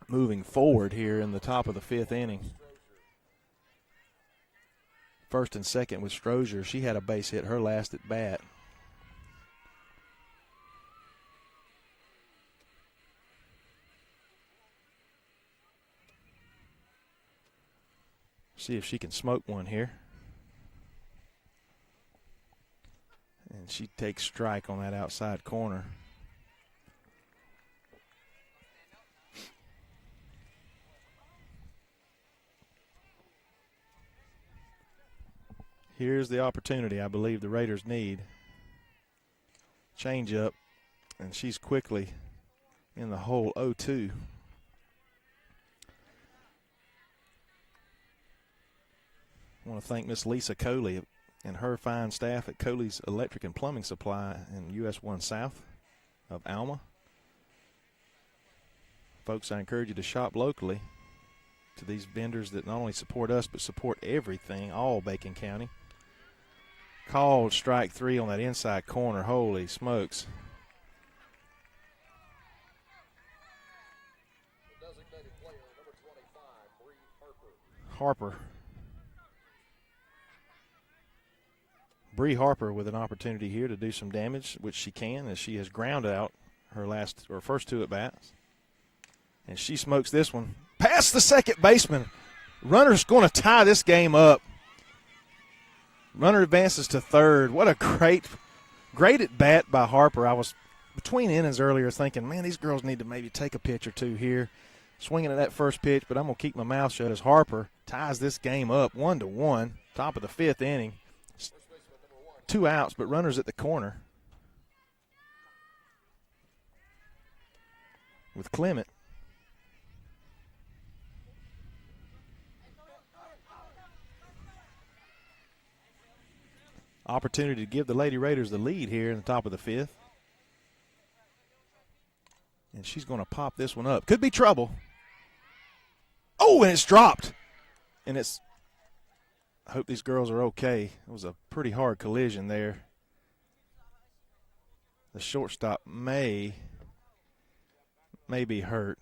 moving forward here in the top of the 5th inning. First and second with Strozier. She had a base hit her last at bat. See if she can smoke one here. And she takes strike on that outside corner. Here's the opportunity I believe the Raiders need. Change up, and she's quickly in the hole 0-2. I want to thank Miss Lisa Coley and her fine staff at Coley's Electric and Plumbing Supply in US 1 South of Alma. Folks, I encourage you to shop locally to these vendors that not only support us but support everything, all Bacon County. Called strike 3 on that inside corner. Holy smokes. The designated player, number 25, Bree Harper. Bree Harper with an opportunity here to do some damage, which she can, as she has ground out her first 2 at bats. And she smokes this one past the second baseman. Runner's going to tie this game up. Runner advances to third. What a great at bat by Harper. I was between innings earlier thinking, man, these girls need to maybe take a pitch or two here. Swinging at that first pitch, but I'm going to keep my mouth shut as Harper ties this game up 1-1, top of the 5th inning. 2 outs, but runners at the corner. With Clement. Opportunity to give the Lady Raiders the lead here in the top of the 5th. And she's going to pop this one up. Could be trouble. Oh, and it's dropped. And I hope these girls are okay. It was a pretty hard collision there. The shortstop may be hurt.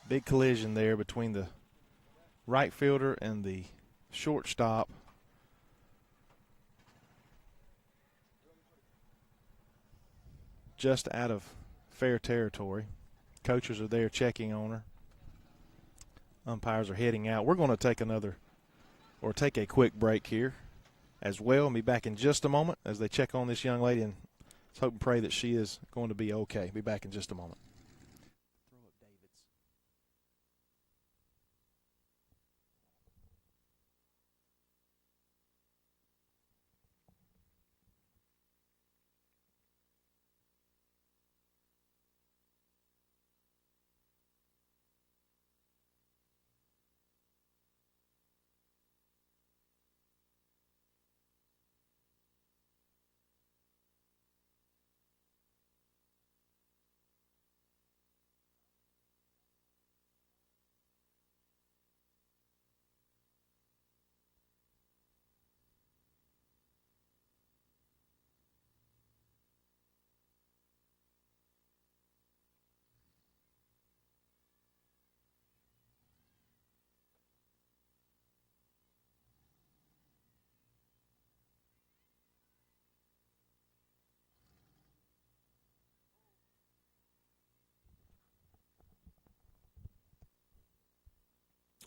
Big collision there between the right fielder and the shortstop. Just out of fair territory. Coaches are there checking on her. Umpires are heading out. We're going to take a quick break here as well, and be back in just a moment as they check on this young lady, and let's hope and pray that she is going to be okay. Be back in just a moment.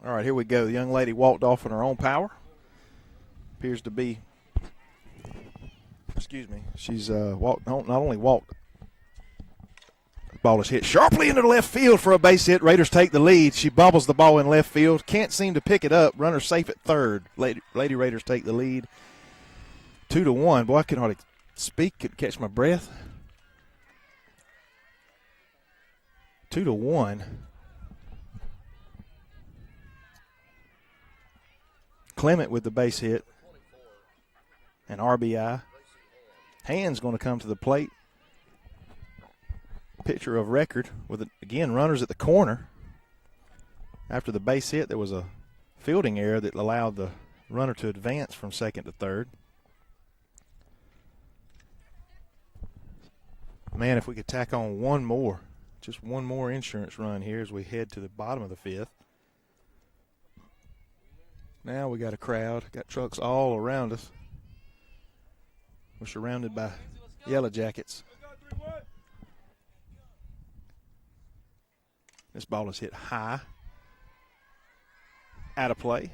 All right, here we go. The young lady walked off in her own power. Appears to be, she's not only walked, the ball is hit sharply into the left field for a base hit. Raiders take the lead. She bobbles the ball in left field. Can't seem to pick it up. Runner safe at third. Lady Raiders take the lead 2-1. Boy, I can hardly speak, couldn't catch my breath. 2-1. Clement with the base hit. An RBI. Hand's going to come to the plate. Pitcher of record with, again, runners at the corner. After the base hit, there was a fielding error that allowed the runner to advance from second to third. Man, if we could tack on just one more insurance run here as we head to the bottom of the fifth. Now we got a crowd, got trucks all around us. We're surrounded by Yellow Jackets. This ball is hit high, out of play.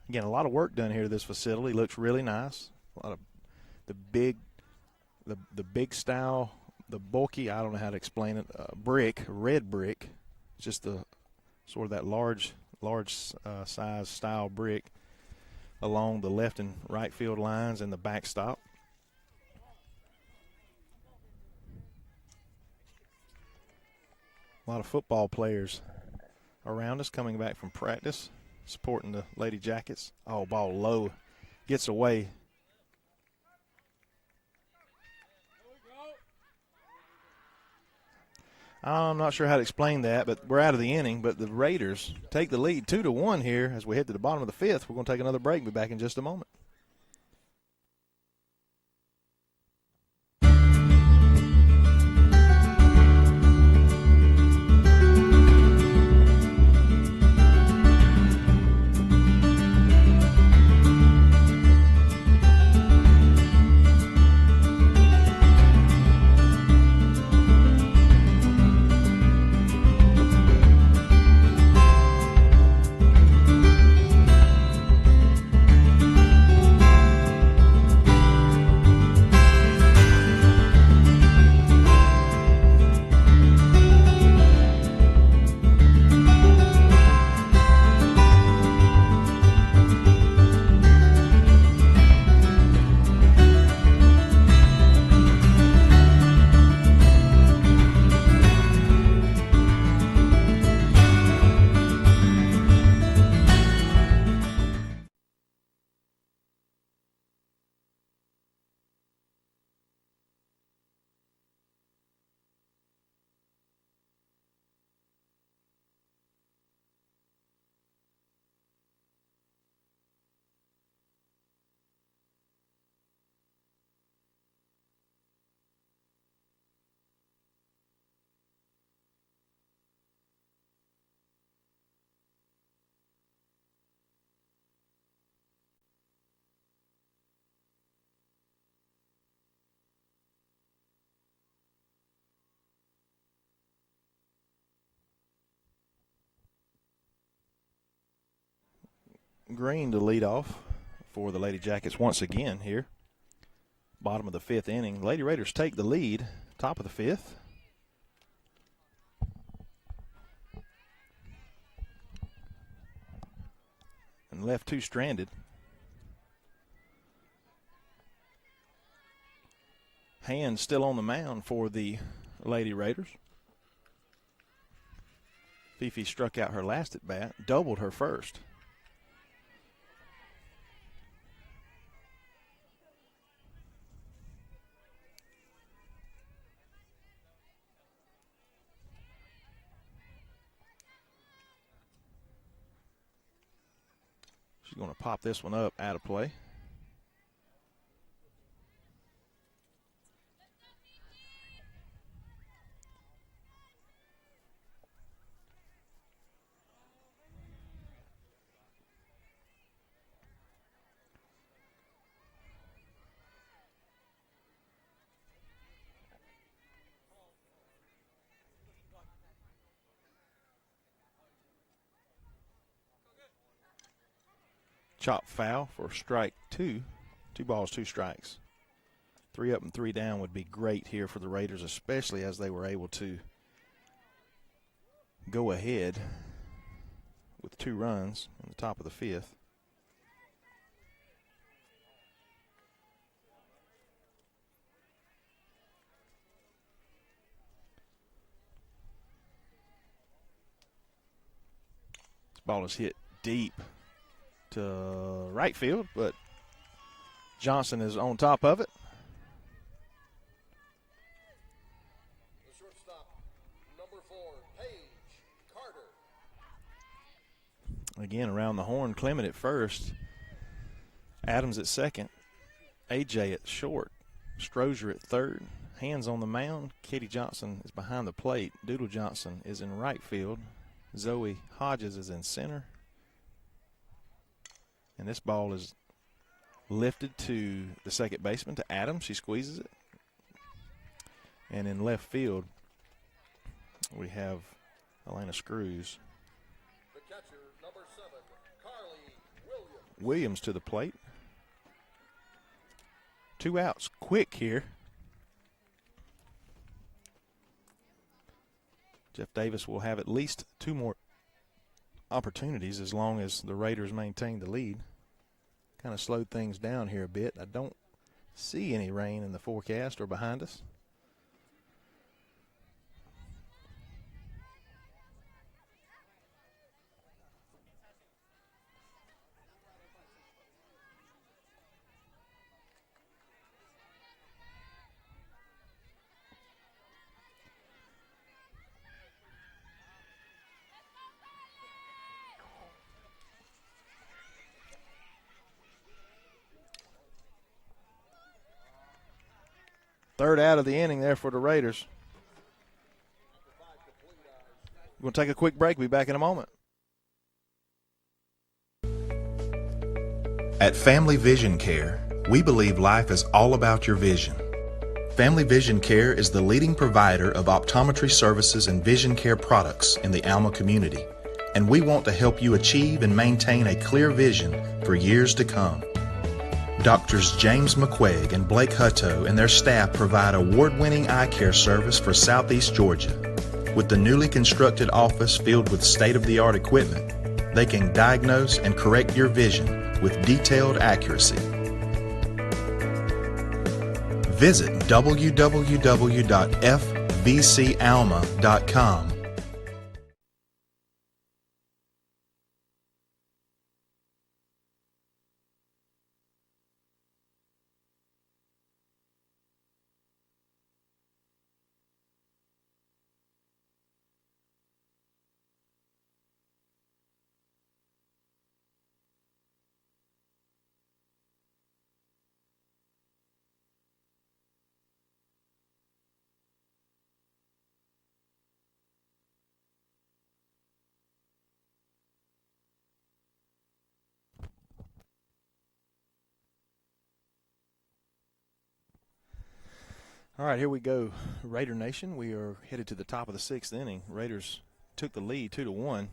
Again, a lot of work done here to this facility. Looks really nice. A lot of the big style, the bulky, I don't know how to explain it, brick, red brick. Just the sort of that large size style brick along the left and right field lines and the backstop. A lot of football players around us coming back from practice, supporting the Lady Jackets. Oh, ball low, gets away. I'm not sure how to explain that, but we're out of the inning. But the Raiders take the lead 2-1 here as we head to the bottom of the fifth. We're going to take another break and be back in just a moment. Green to lead off for the Lady Jackets once again here. Bottom of the fifth inning. Lady Raiders take the lead, top of the fifth. And left two stranded. Hand still on the mound for the Lady Raiders. Fifi struck out her last at bat, doubled her first. She's going to pop this one up out of play. chop foul for strike 2. 2 balls, 2 strikes. 3 up and 3 down would be great here for the Raiders, especially as they were able to go ahead with 2 runs in the top of the 5th. This ball is hit deep to right field, but Johnson is on top of it. The shortstop, number 4, Paige Carter. Again, around the horn, Clement at first, Adams at second, AJ at short, Strozier at third, Hands on the mound. Katie Johnson is behind the plate. Doodle Johnson is in right field. Zoe Hodges is in center. And this ball is lifted to the second baseman, to Adams. She squeezes it. And in left field, we have Elena Screws. The catcher, number 7, Carly Williams. Williams to the plate. 2 outs, quick here. Jeff Davis will have at least 2 more opportunities as long as the Raiders maintain the lead. Kind of slowed things down here a bit. I don't see any rain in the forecast or behind us. Third out of the inning there for the Raiders. We're going to take a quick break. Be back in a moment. At Family Vision Care, we believe life is all about your vision. Family Vision Care is the leading provider of optometry services and vision care products in the Alma community, and we want to help you achieve and maintain a clear vision for years to come. Doctors James McQuaig and Blake Hutto and their staff provide award-winning eye care service for Southeast Georgia. With the newly constructed office filled with state-of-the-art equipment, they can diagnose and correct your vision with detailed accuracy. Visit www.fvcalma.com. All right, here we go, Raider Nation. We are headed to the top of the 6th inning. Raiders took the lead 2-1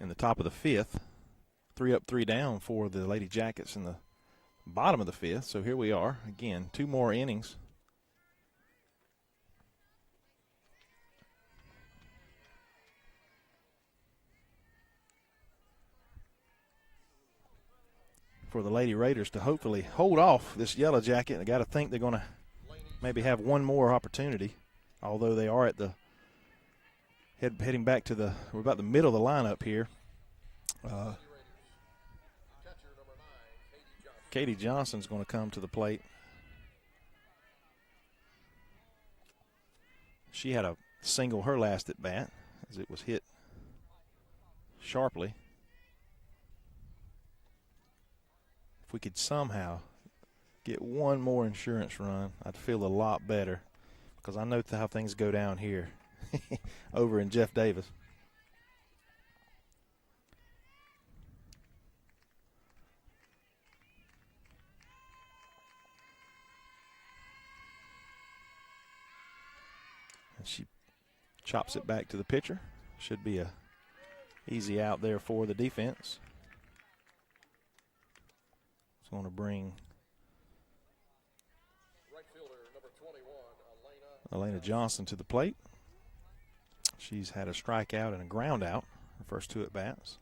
in the top of the 5th. 3 up, 3 down for the Lady Jackets in the bottom of the 5th. So here we are again, 2 more innings. For the Lady Raiders to hopefully hold off this Yellow Jacket. I got to think they're going to maybe have one more opportunity, although they are at the heading back to we're about the middle of the lineup here. Katie Johnson's going to come to the plate. She had a single her last at bat as it was hit sharply. If we could somehow get one more insurance run, I'd feel a lot better, because I know how things go down here over in Jeff Davis. And she chops it back to the pitcher. Should be a Easy out there for the defense. It's going to bring Right fielder number 21, Elena Johnson to the plate. She's had a strikeout and a ground out her first 2 at-bats.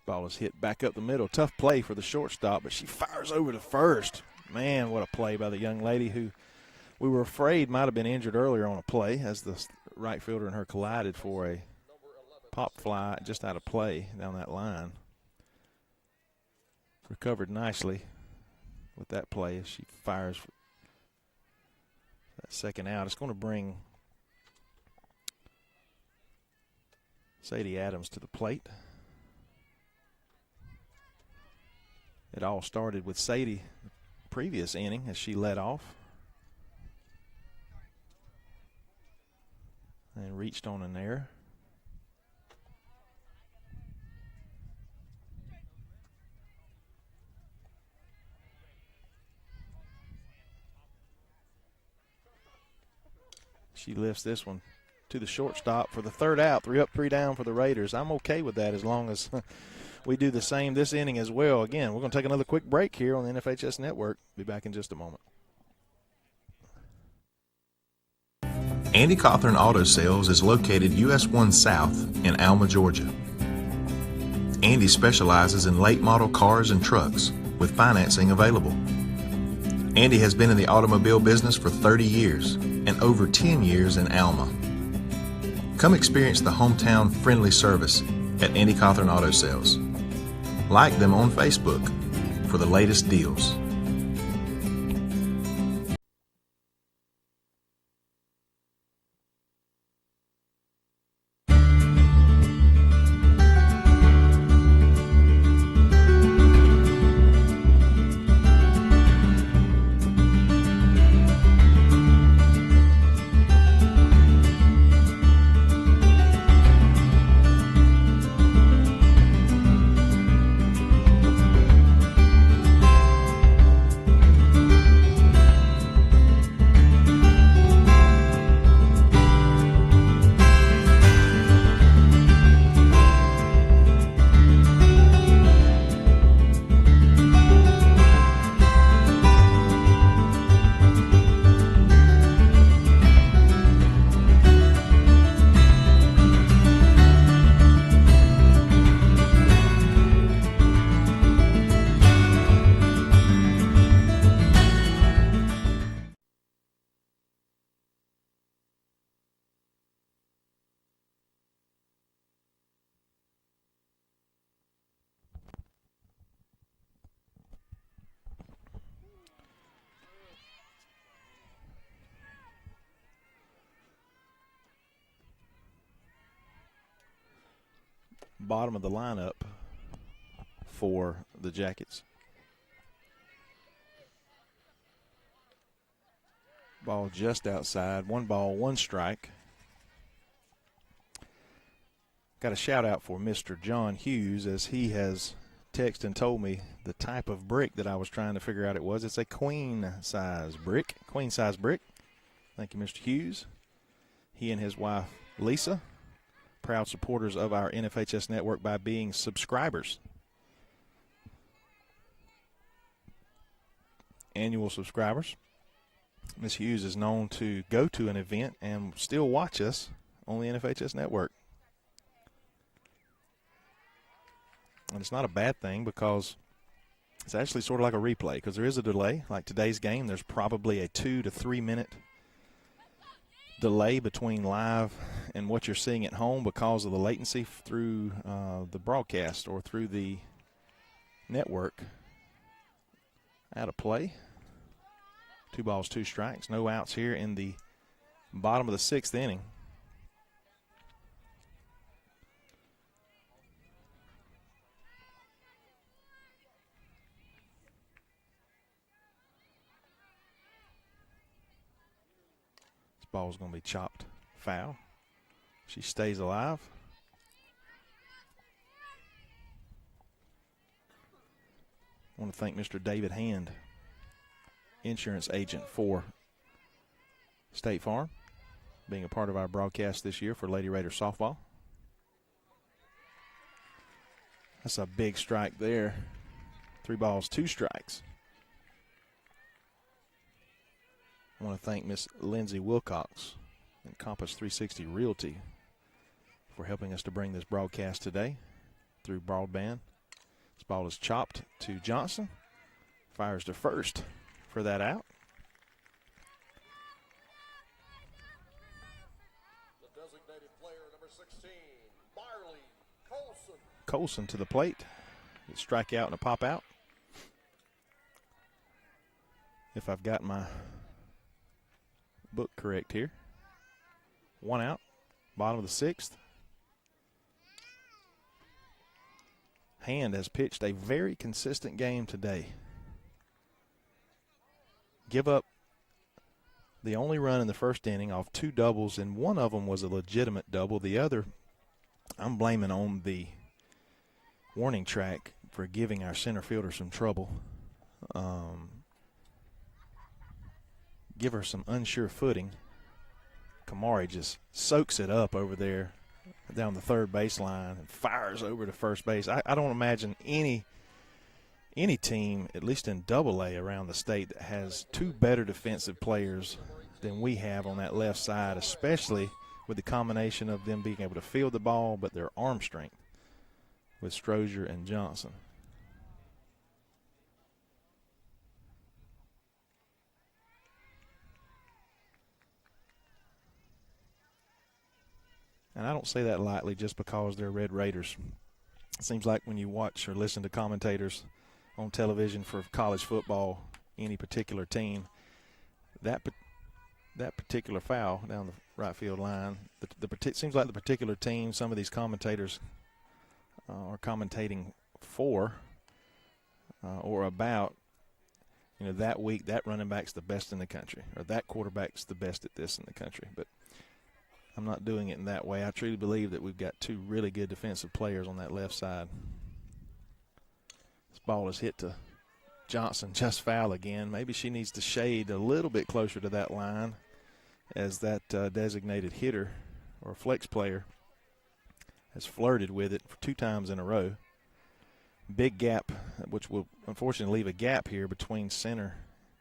Ball is hit back up the middle. Tough play for the shortstop, but she fires over to first. Man, what a play by the young lady who we were afraid might have been injured earlier on a play as the right fielder and her collided for a pop fly just out of play down that line. Recovered nicely with that play as she fires that second out. It's going to bring Sadie Adams to the plate. It all started with Sadie the previous inning as she led off and reached on an error. She lifts this one to the shortstop for the third out. 3 up, 3 down for the Raiders. I'm okay with that as long as we do the same this inning as well. Again, we're going to take another quick break here on the NFHS Network. Be back in just a moment. Andy Cawthorn Auto Sales is located US 1 South in Alma, Georgia. Andy specializes in late model cars and trucks with financing available. Andy has been in the automobile business for 30 years and over 10 years in Alma. Come experience the hometown friendly service at Andy Cawthorn Auto Sales. Like them on Facebook for the latest deals. Bottom of the lineup for the Jackets. Ball just outside. 1 ball, 1 strike. Got a shout out for Mr. John Hughes as he has texted and told me the type of brick that I was trying to figure out it was. It's a queen size brick. Queen size brick. Thank you, Mr. Hughes. He and his wife, Lisa, proud supporters of our NFHS network by being subscribers. Annual subscribers. Ms. Hughes is known to go to an event and still watch us on the NFHS network. And it's not a bad thing because it's actually sort of like a replay because there is a delay. Like today's game, there's probably a 2 to 3 minute delay between live and what you're seeing at home because of the latency through the broadcast or through the network. Out of play. 2 balls, 2 strikes. No outs here in the bottom of the 6th inning. This ball is going to be chopped foul. She stays alive. I want to thank Mr. David Hand, insurance agent for State Farm, being a part of our broadcast this year for Lady Raiders softball. That's a big strike there. 3 balls, 2 strikes. I want to thank Miss Lindsay Wilcox and Compass 360 Realty for helping us to bring this broadcast today through broadband. This ball is chopped to Johnson. Fires to first for that out. The designated player, number 16, Marley Colson. Colson to the plate. Get strikeout and a pop out. If I've got my book correct here. 1 out, bottom of the 6th. Hand has pitched a very consistent game today. Give up the only run in the first inning off 2 doubles, and one of them was a legitimate double. The other, I'm blaming on the warning track for giving our center fielder some trouble. Give her some unsure footing. Kamari just soaks it up over there down the third baseline and fires over to first base. I don't imagine any team, at least in Double-A around the state, that has 2 better defensive players than we have on that left side, especially with the combination of them being able to field the ball but their arm strength with Strozier and Johnson. And I don't say that lightly just because they're Red Raiders. It seems like when you watch or listen to commentators on television for college football, any particular team, that particular foul down the right field line, seems like the particular team some of these commentators are commentating for or about, that week that running back's the best in the country, or that quarterback's the best at this in the country. But I'm not doing it in that way. I truly believe that we've got 2 really good defensive players on that left side. This ball is hit to Johnson, just foul again. Maybe she needs to shade a little bit closer to that line, as that designated hitter or flex player has flirted with it for 2 times in a row. Big gap, which will unfortunately leave a gap here between center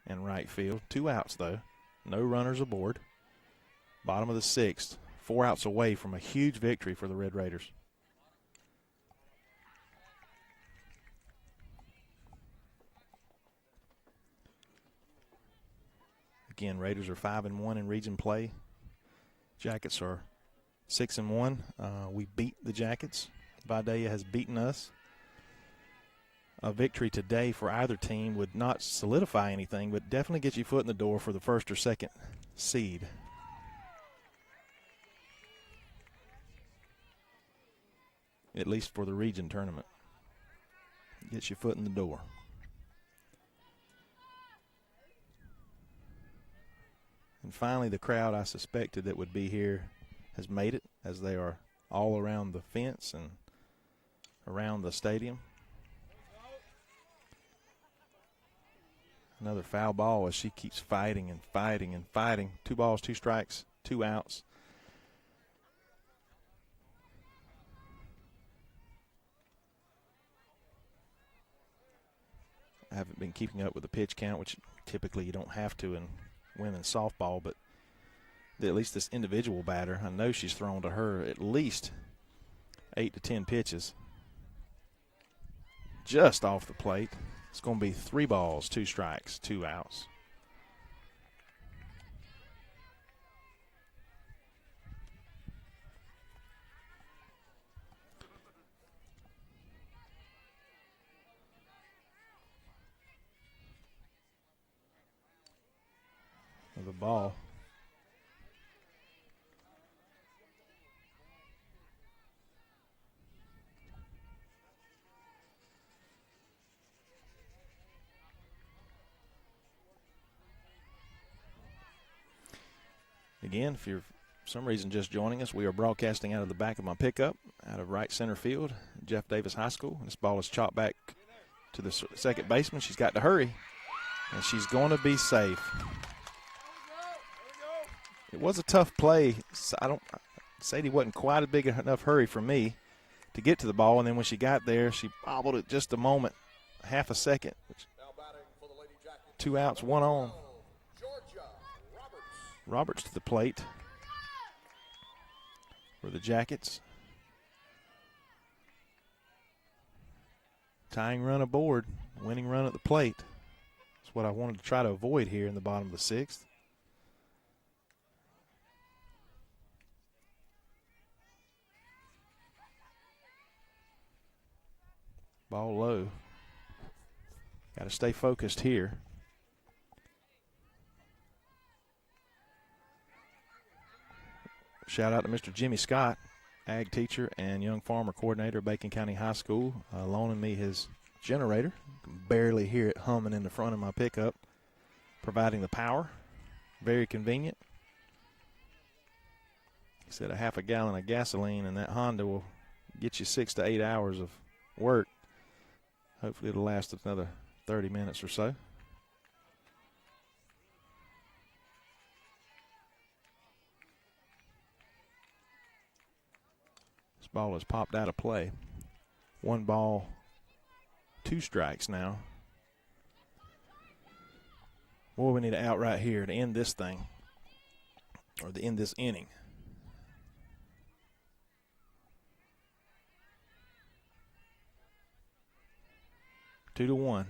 and right field. 2 outs, though. No runners aboard. Bottom of the 6th. 4 outs away from a huge victory for the Red Raiders. Again, Raiders are 5-1 in region play. Jackets are 6-1. We beat the Jackets. Vidalia has beaten us. A victory today for either team would not solidify anything, but definitely get your foot in the door for the first or second seed. At least for the region tournament. Gets your foot in the door. And finally, the crowd I suspected that would be here has made it, as they are all around the fence and around the stadium. Another foul ball as she keeps fighting and fighting and fighting. 2 balls, 2 strikes, 2 outs. I haven't been keeping up with the pitch count, which typically you don't have to in women's softball, but at least this individual batter, I know she's thrown to her at least 8 to 10 pitches. Just off the plate. It's going to be 3 balls, 2 strikes, 2 outs. The ball. Again, if you're for some reason just joining us, we are broadcasting out of the back of my pickup, out of right center field, Jeff Davis High School. This ball is chopped back to the second baseman. She's got to hurry, and she's going to be safe. It was a tough play. Sadie wasn't quite a big enough hurry for me to get to the ball, and then when she got there, she bobbled it just a moment, half a second. 2 outs, 1 on. Roberts to the plate for the Jackets. Tying run aboard, winning run at the plate. That's what I wanted to try to avoid here in the bottom of the 6th. Ball low. Got to stay focused here. Shout out to Mr. Jimmy Scott, ag teacher and young farmer coordinator at Bacon County High School, loaning me his generator. You can barely hear it humming in the front of my pickup, providing the power. Very convenient. He said a half a gallon of gasoline and that Honda will get you 6 to 8 hours of work. Hopefully it'll last another 30 minutes or so. This ball has popped out of play. 1 ball, 2 strikes now. Boy, we need an out right here to end this thing, or to end this inning. Two to 1.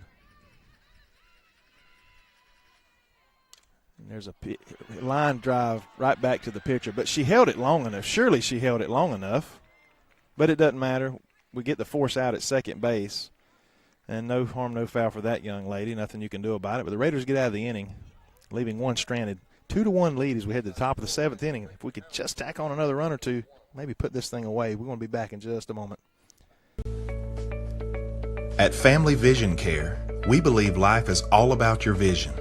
And there's a line drive right back to the pitcher, but she held it long enough. Surely she held it long enough, but it doesn't matter. We get the force out at second base, and no harm, no foul for that young lady. Nothing you can do about it. But the Raiders get out of the inning, leaving one stranded. 2-1 lead as we head to the top of the 7th inning. If we could just tack on another run or two, maybe put this thing away. We're going to be back in just a moment. At Family Vision Care, we believe life is all about your vision.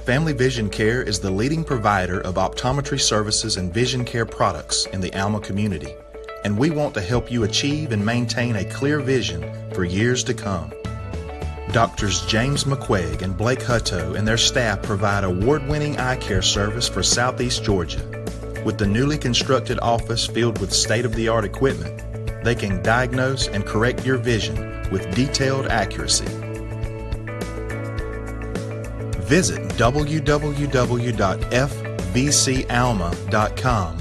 Family Vision Care is the leading provider of optometry services and vision care products in the Alma community, and we want to help you achieve and maintain a clear vision for years to come. Doctors James McQuaig and Blake Hutto and their staff provide award-winning eye care service for Southeast Georgia. With the newly constructed office filled with state-of-the-art equipment, they can diagnose and correct your vision with detailed accuracy. Visit www.fvcalma.com.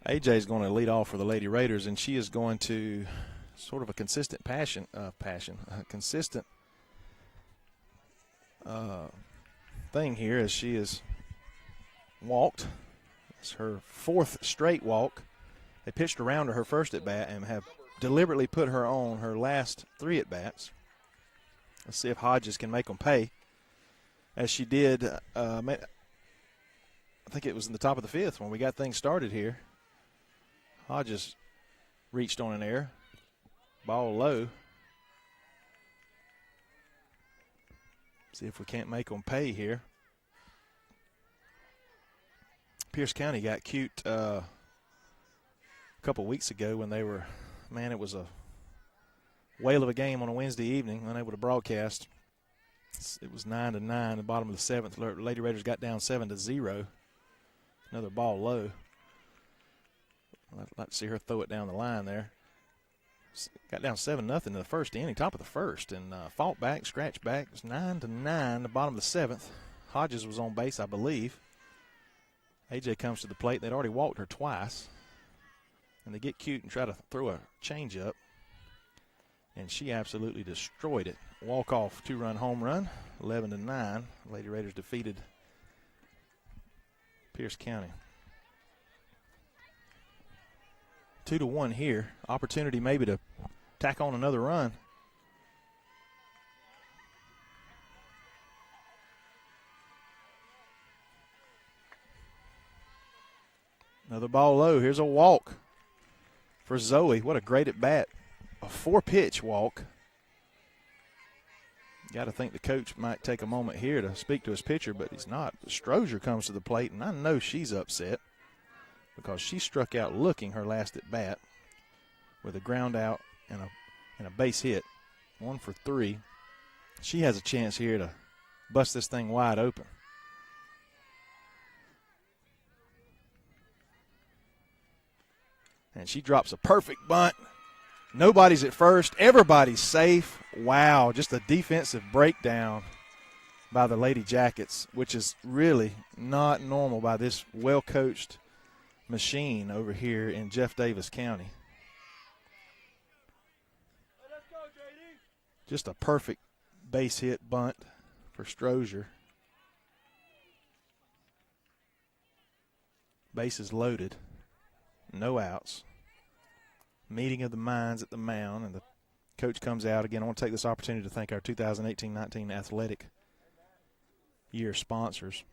AJ is going to lead off for the Lady Raiders, and she is going to sort of a consistent consistent thing here as she has walked. It's her 4th straight walk. They pitched around her first at bat and have deliberately put her on her last 3 at bats. Let's see if Hodges can make them pay, as she did. I think it was in the top of the 5th when we got things started here. Hodges reached on an error. Ball low. See if we can't make them pay here. Pierce County got cute a couple weeks ago when they were, man, it was a whale of a game on a Wednesday evening, unable to broadcast. It was 9-9, the bottom of the 7th. Lady Raiders got down 7-0. Another ball low. I'd like to see her throw it down the line there. Got down 7-0 in the first inning, top of the 1st, and fought back, scratched back. It was 9-9, the bottom of the 7th. Hodges was on base, I believe. AJ comes to the plate. They'd already walked her twice. And they get cute and try to throw a changeup. And she absolutely destroyed it. Walk-off 2-run home run, 11-9. Lady Raiders defeated Pierce County. 2-1 here. Opportunity maybe to tack on another run. Another ball low. Here's a walk for Zoe. What a great at bat. A 4-pitch walk. Got to think the coach might take a moment here to speak to his pitcher, but he's not. Strozier comes to the plate, and I know she's upset because she struck out looking her last at bat with a ground out and a base hit. 1 for 3. She has a chance here to bust this thing wide open. And she drops a perfect bunt. Nobody's at first. Everybody's safe. Wow, just a defensive breakdown by the Lady Jackets, which is really not normal by this well-coached machine over here in Jeff Davis County. Just a perfect base hit bunt for Strozier. Bases loaded. No outs. Meeting of the minds at the mound, and the coach comes out. Again, I want to take this opportunity to thank our 2018-19 athletic year sponsors.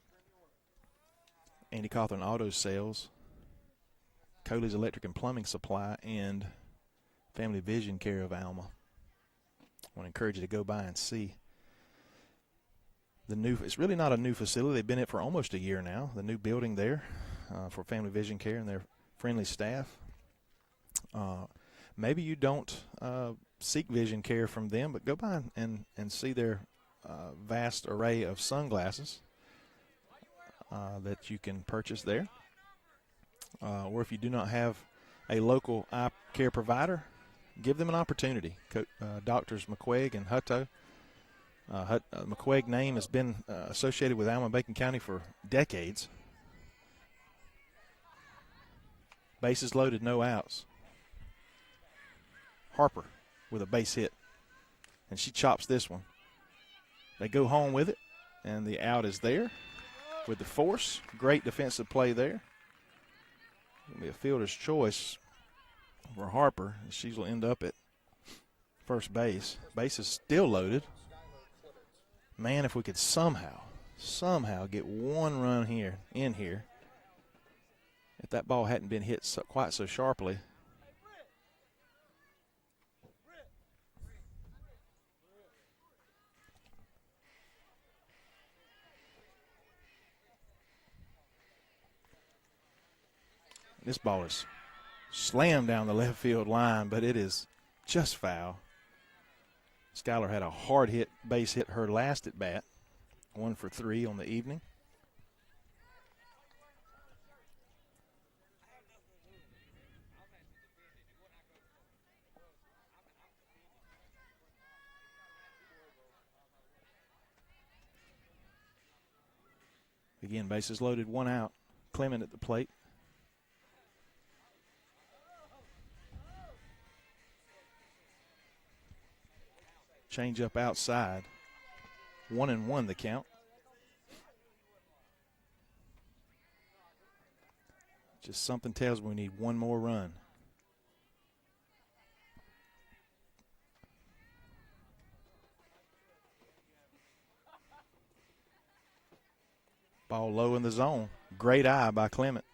Andy Cawthorn Auto Sales, Coley's Electric and Plumbing Supply, and Family Vision Care of Alma. I want to encourage you to go by and see the new. It's really not a new facility. They've been in it for almost a year now. The new building there for Family Vision Care and their friendly staff. Maybe you don't seek vision care from them, but go by and see their vast array of sunglasses that you can purchase there. Or if you do not have a local eye care provider, give them an opportunity. Doctors McQuaig and Hutto. McQuaig name has been associated with Alma-Bacon County for decades. Bases loaded, no outs. Harper with a base hit, and she chops this one. They go home with it, and the out is there with the force. Great defensive play there. It'll be a fielder's choice for Harper. She will end up at first base. Base is still loaded. Man, if we could somehow get one run in here, if that ball hadn't been hit quite so sharply. This ball is slammed down the left field line, but it is just foul. Schuyler had a hard hit, base hit her last at bat. 1 for 3 on the evening. Again, bases loaded, 1 out. Clement at the plate. Change up outside. 1-1 the count. Just something tells me we need one more run. Ball low in the zone. Great eye by Clement.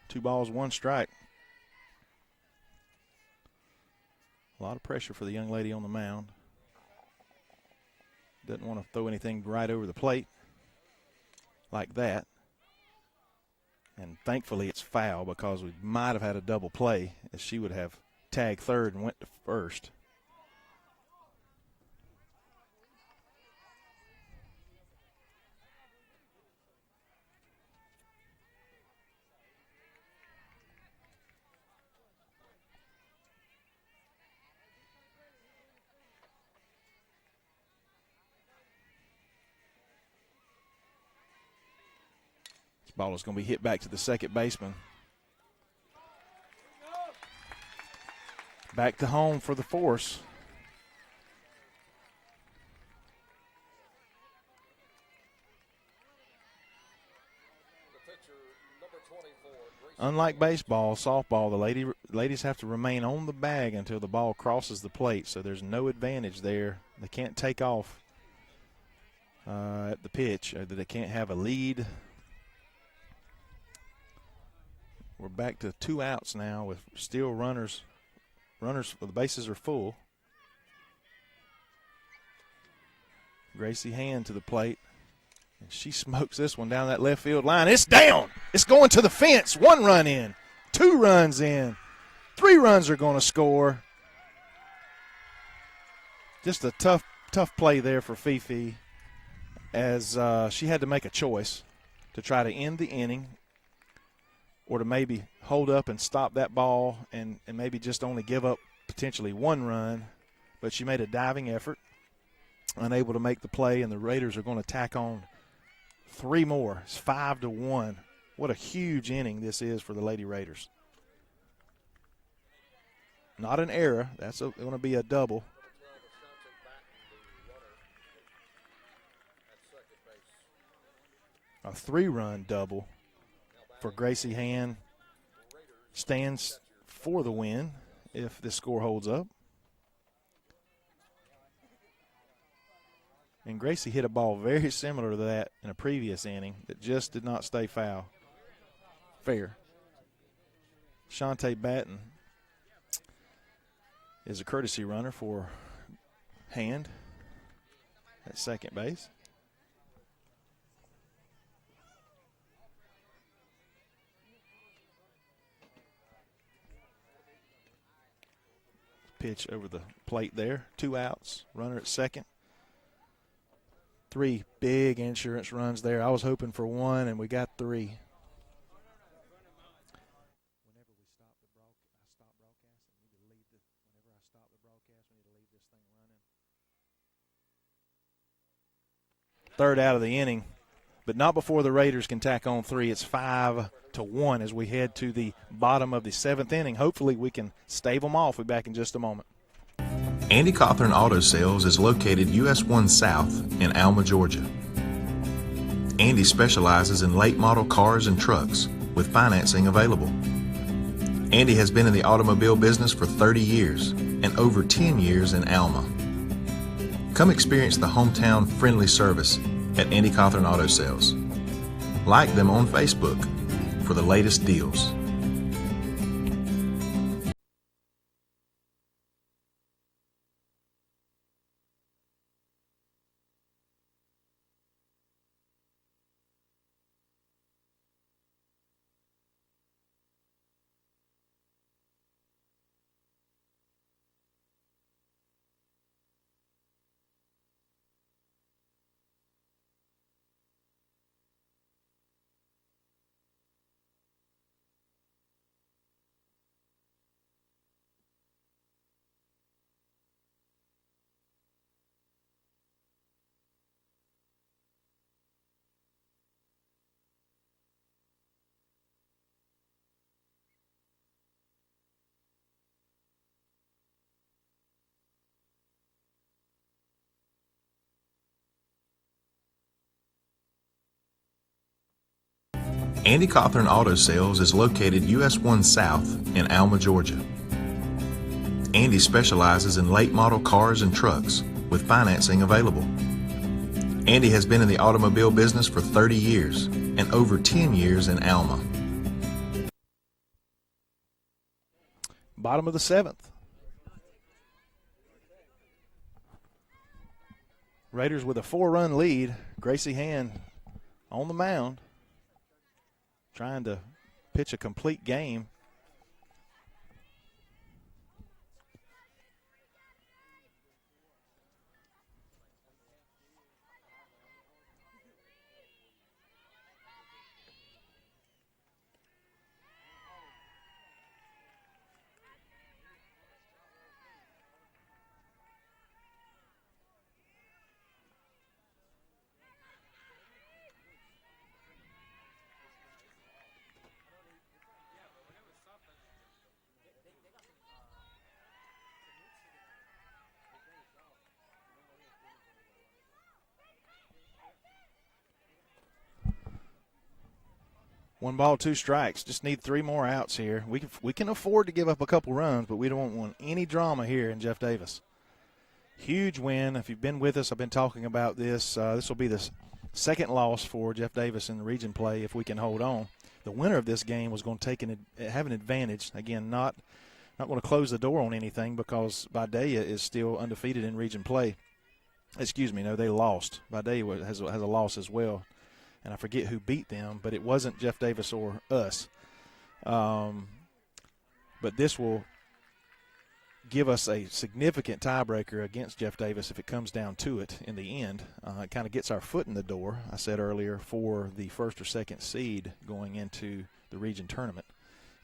Two balls, 1 strike. A lot of pressure for the young lady on the mound. Doesn't want to throw anything right over the plate like that. And thankfully it's foul because we might have had a double play as she would have tagged third and went to first. Ball is going to be hit back to the second baseman. Back to home for the force. unlike baseball, softball, the ladies have to remain on the bag until the ball crosses the plate, so there's no advantage there. They can't take off at the pitch, or they can't have a lead. We're back to 2 outs now with still runners. The bases are full. Gracie Hand to the plate. And she smokes this one down that left field line. It's down. It's going to the fence. 1 run in. 2 runs in. 3 runs are going to score. Just a tough play there for Fifi, as she had to make a choice to try to end the inning or to maybe hold up and stop that ball and maybe just only give up potentially 1 run. But she made a diving effort, unable to make the play, and the Raiders are going to tack on 3 more. It's 5-1. What a huge inning this is for the Lady Raiders. Not an error. That's going to be a double. A 3-run double for Gracie Hand. Stands for the win if this score holds up. And Gracie hit a ball very similar to that in a previous inning that just did not stay fair. Shantae Batten is a courtesy runner for Hand at second base. Pitch over the plate there. 2 outs. Runner at second. 3 big insurance runs there. I was hoping for 1, and we got 3. Whenever I stop the broadcast, we need to leave this thing running. Third out of the inning, but not before the Raiders can tack on 3. It's 5-1 as we head to the bottom of the 7th inning. Hopefully we can stave them off. We'll be back in just a moment. Andy Cawthorn Auto Sales is located US 1 South in Alma, Georgia. Andy specializes in late model cars and trucks with financing available. Andy has been in the automobile business for 30 years and over 10 years in Alma. Come experience the hometown friendly service at Andy Cawthorn Auto Sales. Like them on Facebook for the latest deals. Andy Cawthorn Auto Sales is located US 1 South in Alma, Georgia. Andy specializes in late model cars and trucks with financing available. Andy has been in the automobile business for 30 years and over 10 years in Alma. Bottom of the 7th. Raiders with a 4-run lead. Gracie Hand on the mound, trying to pitch a complete game. 1 ball, 2 strikes. Just need 3 more outs here. We can afford to give up a couple runs, but we don't want any drama here in Jeff Davis. Huge win. If you've been with us, I've been talking about this. This will be the second loss for Jeff Davis in the region play if we can hold on. The winner of this game was going to have an advantage. Again, not going to close the door on anything because Vidalia is still undefeated in region play. Excuse me, no, they lost. Vidalia has a loss as well. And I forget who beat them, but it wasn't Jeff Davis or us. But this will give us a significant tiebreaker against Jeff Davis if it comes down to it in the end. It kind of gets our foot in the door, I said earlier, for the first or second seed going into the region tournament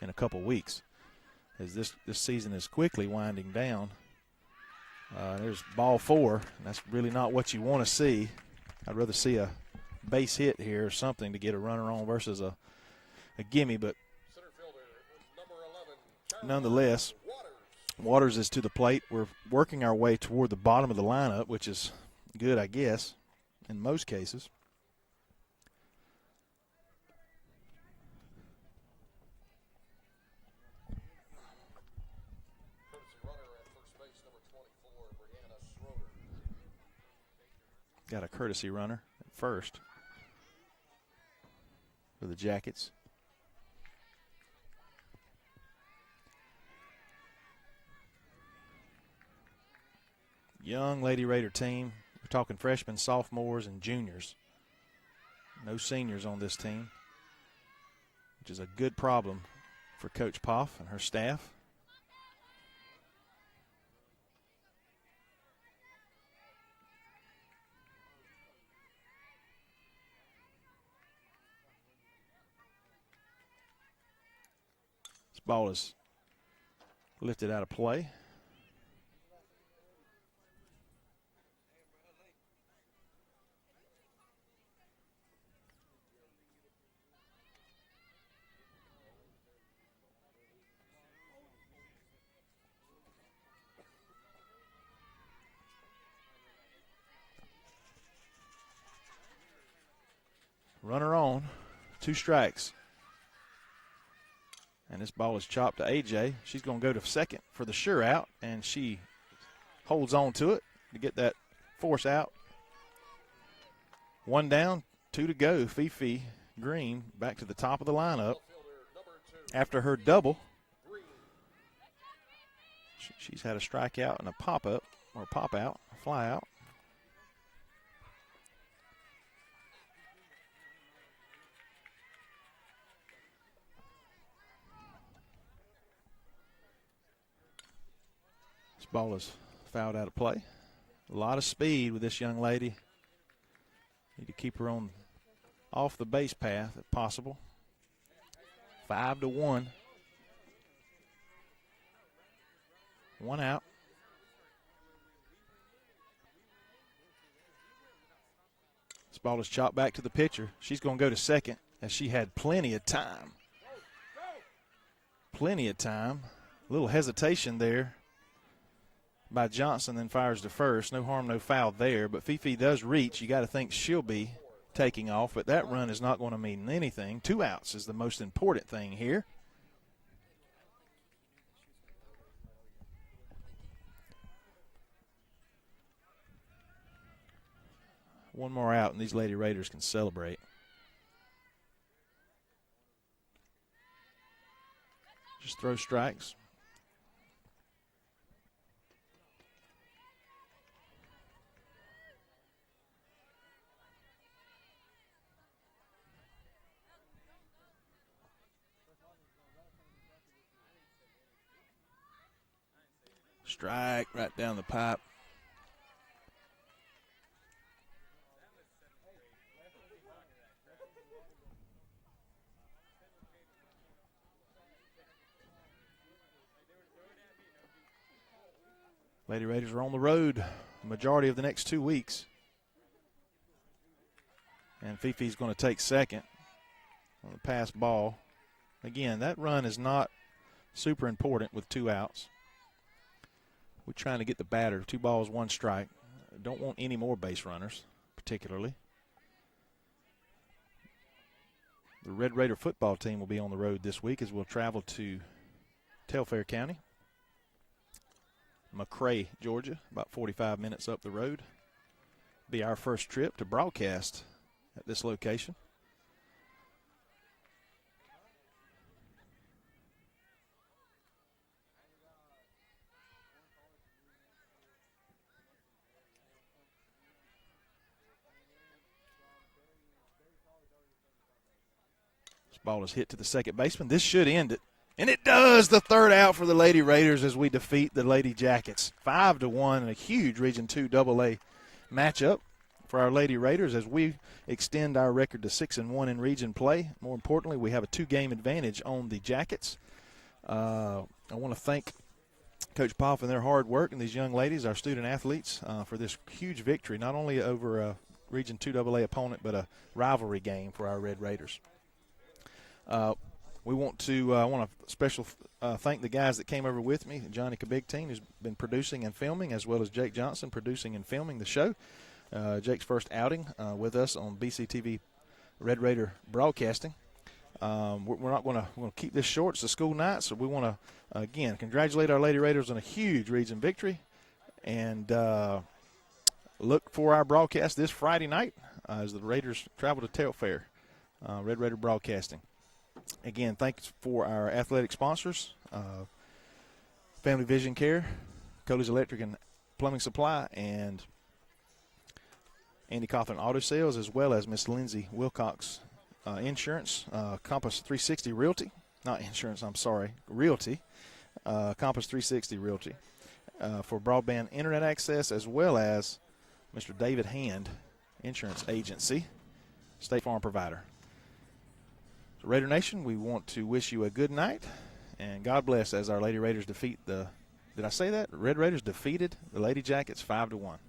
in a couple weeks. As this season is quickly winding down. There's ball 4, and that's really not what you want to see. I'd rather see a base hit here or something to get a runner on versus a gimme, but nonetheless, Waters is to the plate. We're working our way toward the bottom of the lineup, which is good, I guess, in most cases. Got a courtesy runner at first for the Jackets. Young Lady Raider team. We're talking freshmen, sophomores, and juniors. No seniors on this team, which is a good problem for Coach Poff and her staff. This ball is lifted out of play. Runner on, 2 strikes. And this ball is chopped to AJ. She's going to go to second for the sure out, and she holds on to it to get that force out. 1 down, 2 to go. Fifi Green back to the top of the lineup after her double. She's had a strikeout and a pop-up, or pop-out, fly-out. Ball is fouled out of play. A lot of speed with this young lady. Need to keep her off the base path if possible. 5-1. 1 out. This ball is chopped back to the pitcher. She's going to go to second as she had plenty of time. Plenty of time. A little hesitation there by Johnson, then fires to first. No harm, no foul there, but Fifi does reach. You got to think she'll be taking off, but that run is not going to mean anything. 2 outs is the most important thing here. One more out, and these Lady Raiders can celebrate. Just throw strikes. Strike right down the pipe. Lady Raiders are on the road the majority of the next 2 weeks. And Fifi's going to take second on the pass ball. Again, that run is not super important with 2 outs. We're trying to get the batter. 2 balls, 1 strike. Don't want any more base runners, particularly. The Red Raider football team will be on the road this week as we'll travel to Telfair County, McRae, Georgia, about 45 minutes up the road. Be our first trip to broadcast at this location. This ball is hit to the second baseman. This should end it. And it does. The third out for the Lady Raiders as we defeat the Lady Jackets. 5-1 in a huge Region 2 AA matchup for our Lady Raiders as we extend our record to 6-1 in region play. More importantly, we have a 2-game advantage on the Jackets. I want to thank Coach Poff and their hard work and these young ladies, our student athletes, for this huge victory, not only over a Region 2 AA opponent, but a rivalry game for our Red Raiders. We want to special thank the guys that came over with me, Johnny Kabigtine, who's been producing and filming, as well as Jake Johnson producing and filming the show. Jake's first outing with us on BCTV Red Raider Broadcasting. We're not going to keep this short. It's a school night, so we want to, again, congratulate our Lady Raiders on a huge region victory. And look for our broadcast this Friday night as the Raiders travel to Telfair, Red Raider Broadcasting. Again, thanks for our athletic sponsors, Family Vision Care, Cody's Electric and Plumbing Supply, and Andy Cawthorn Auto Sales, as well as Miss Lindsay Wilcox Insurance, Compass 360 Realty, not insurance, I'm sorry, Realty, Compass 360 Realty, for broadband internet access, as well as Mr. David Hand Insurance Agency, State Farm Provider. So Raider Nation, we want to wish you a good night, and God bless as our Lady Raiders defeat the, did I say that? Red Raiders defeated the Lady Jackets 5-1.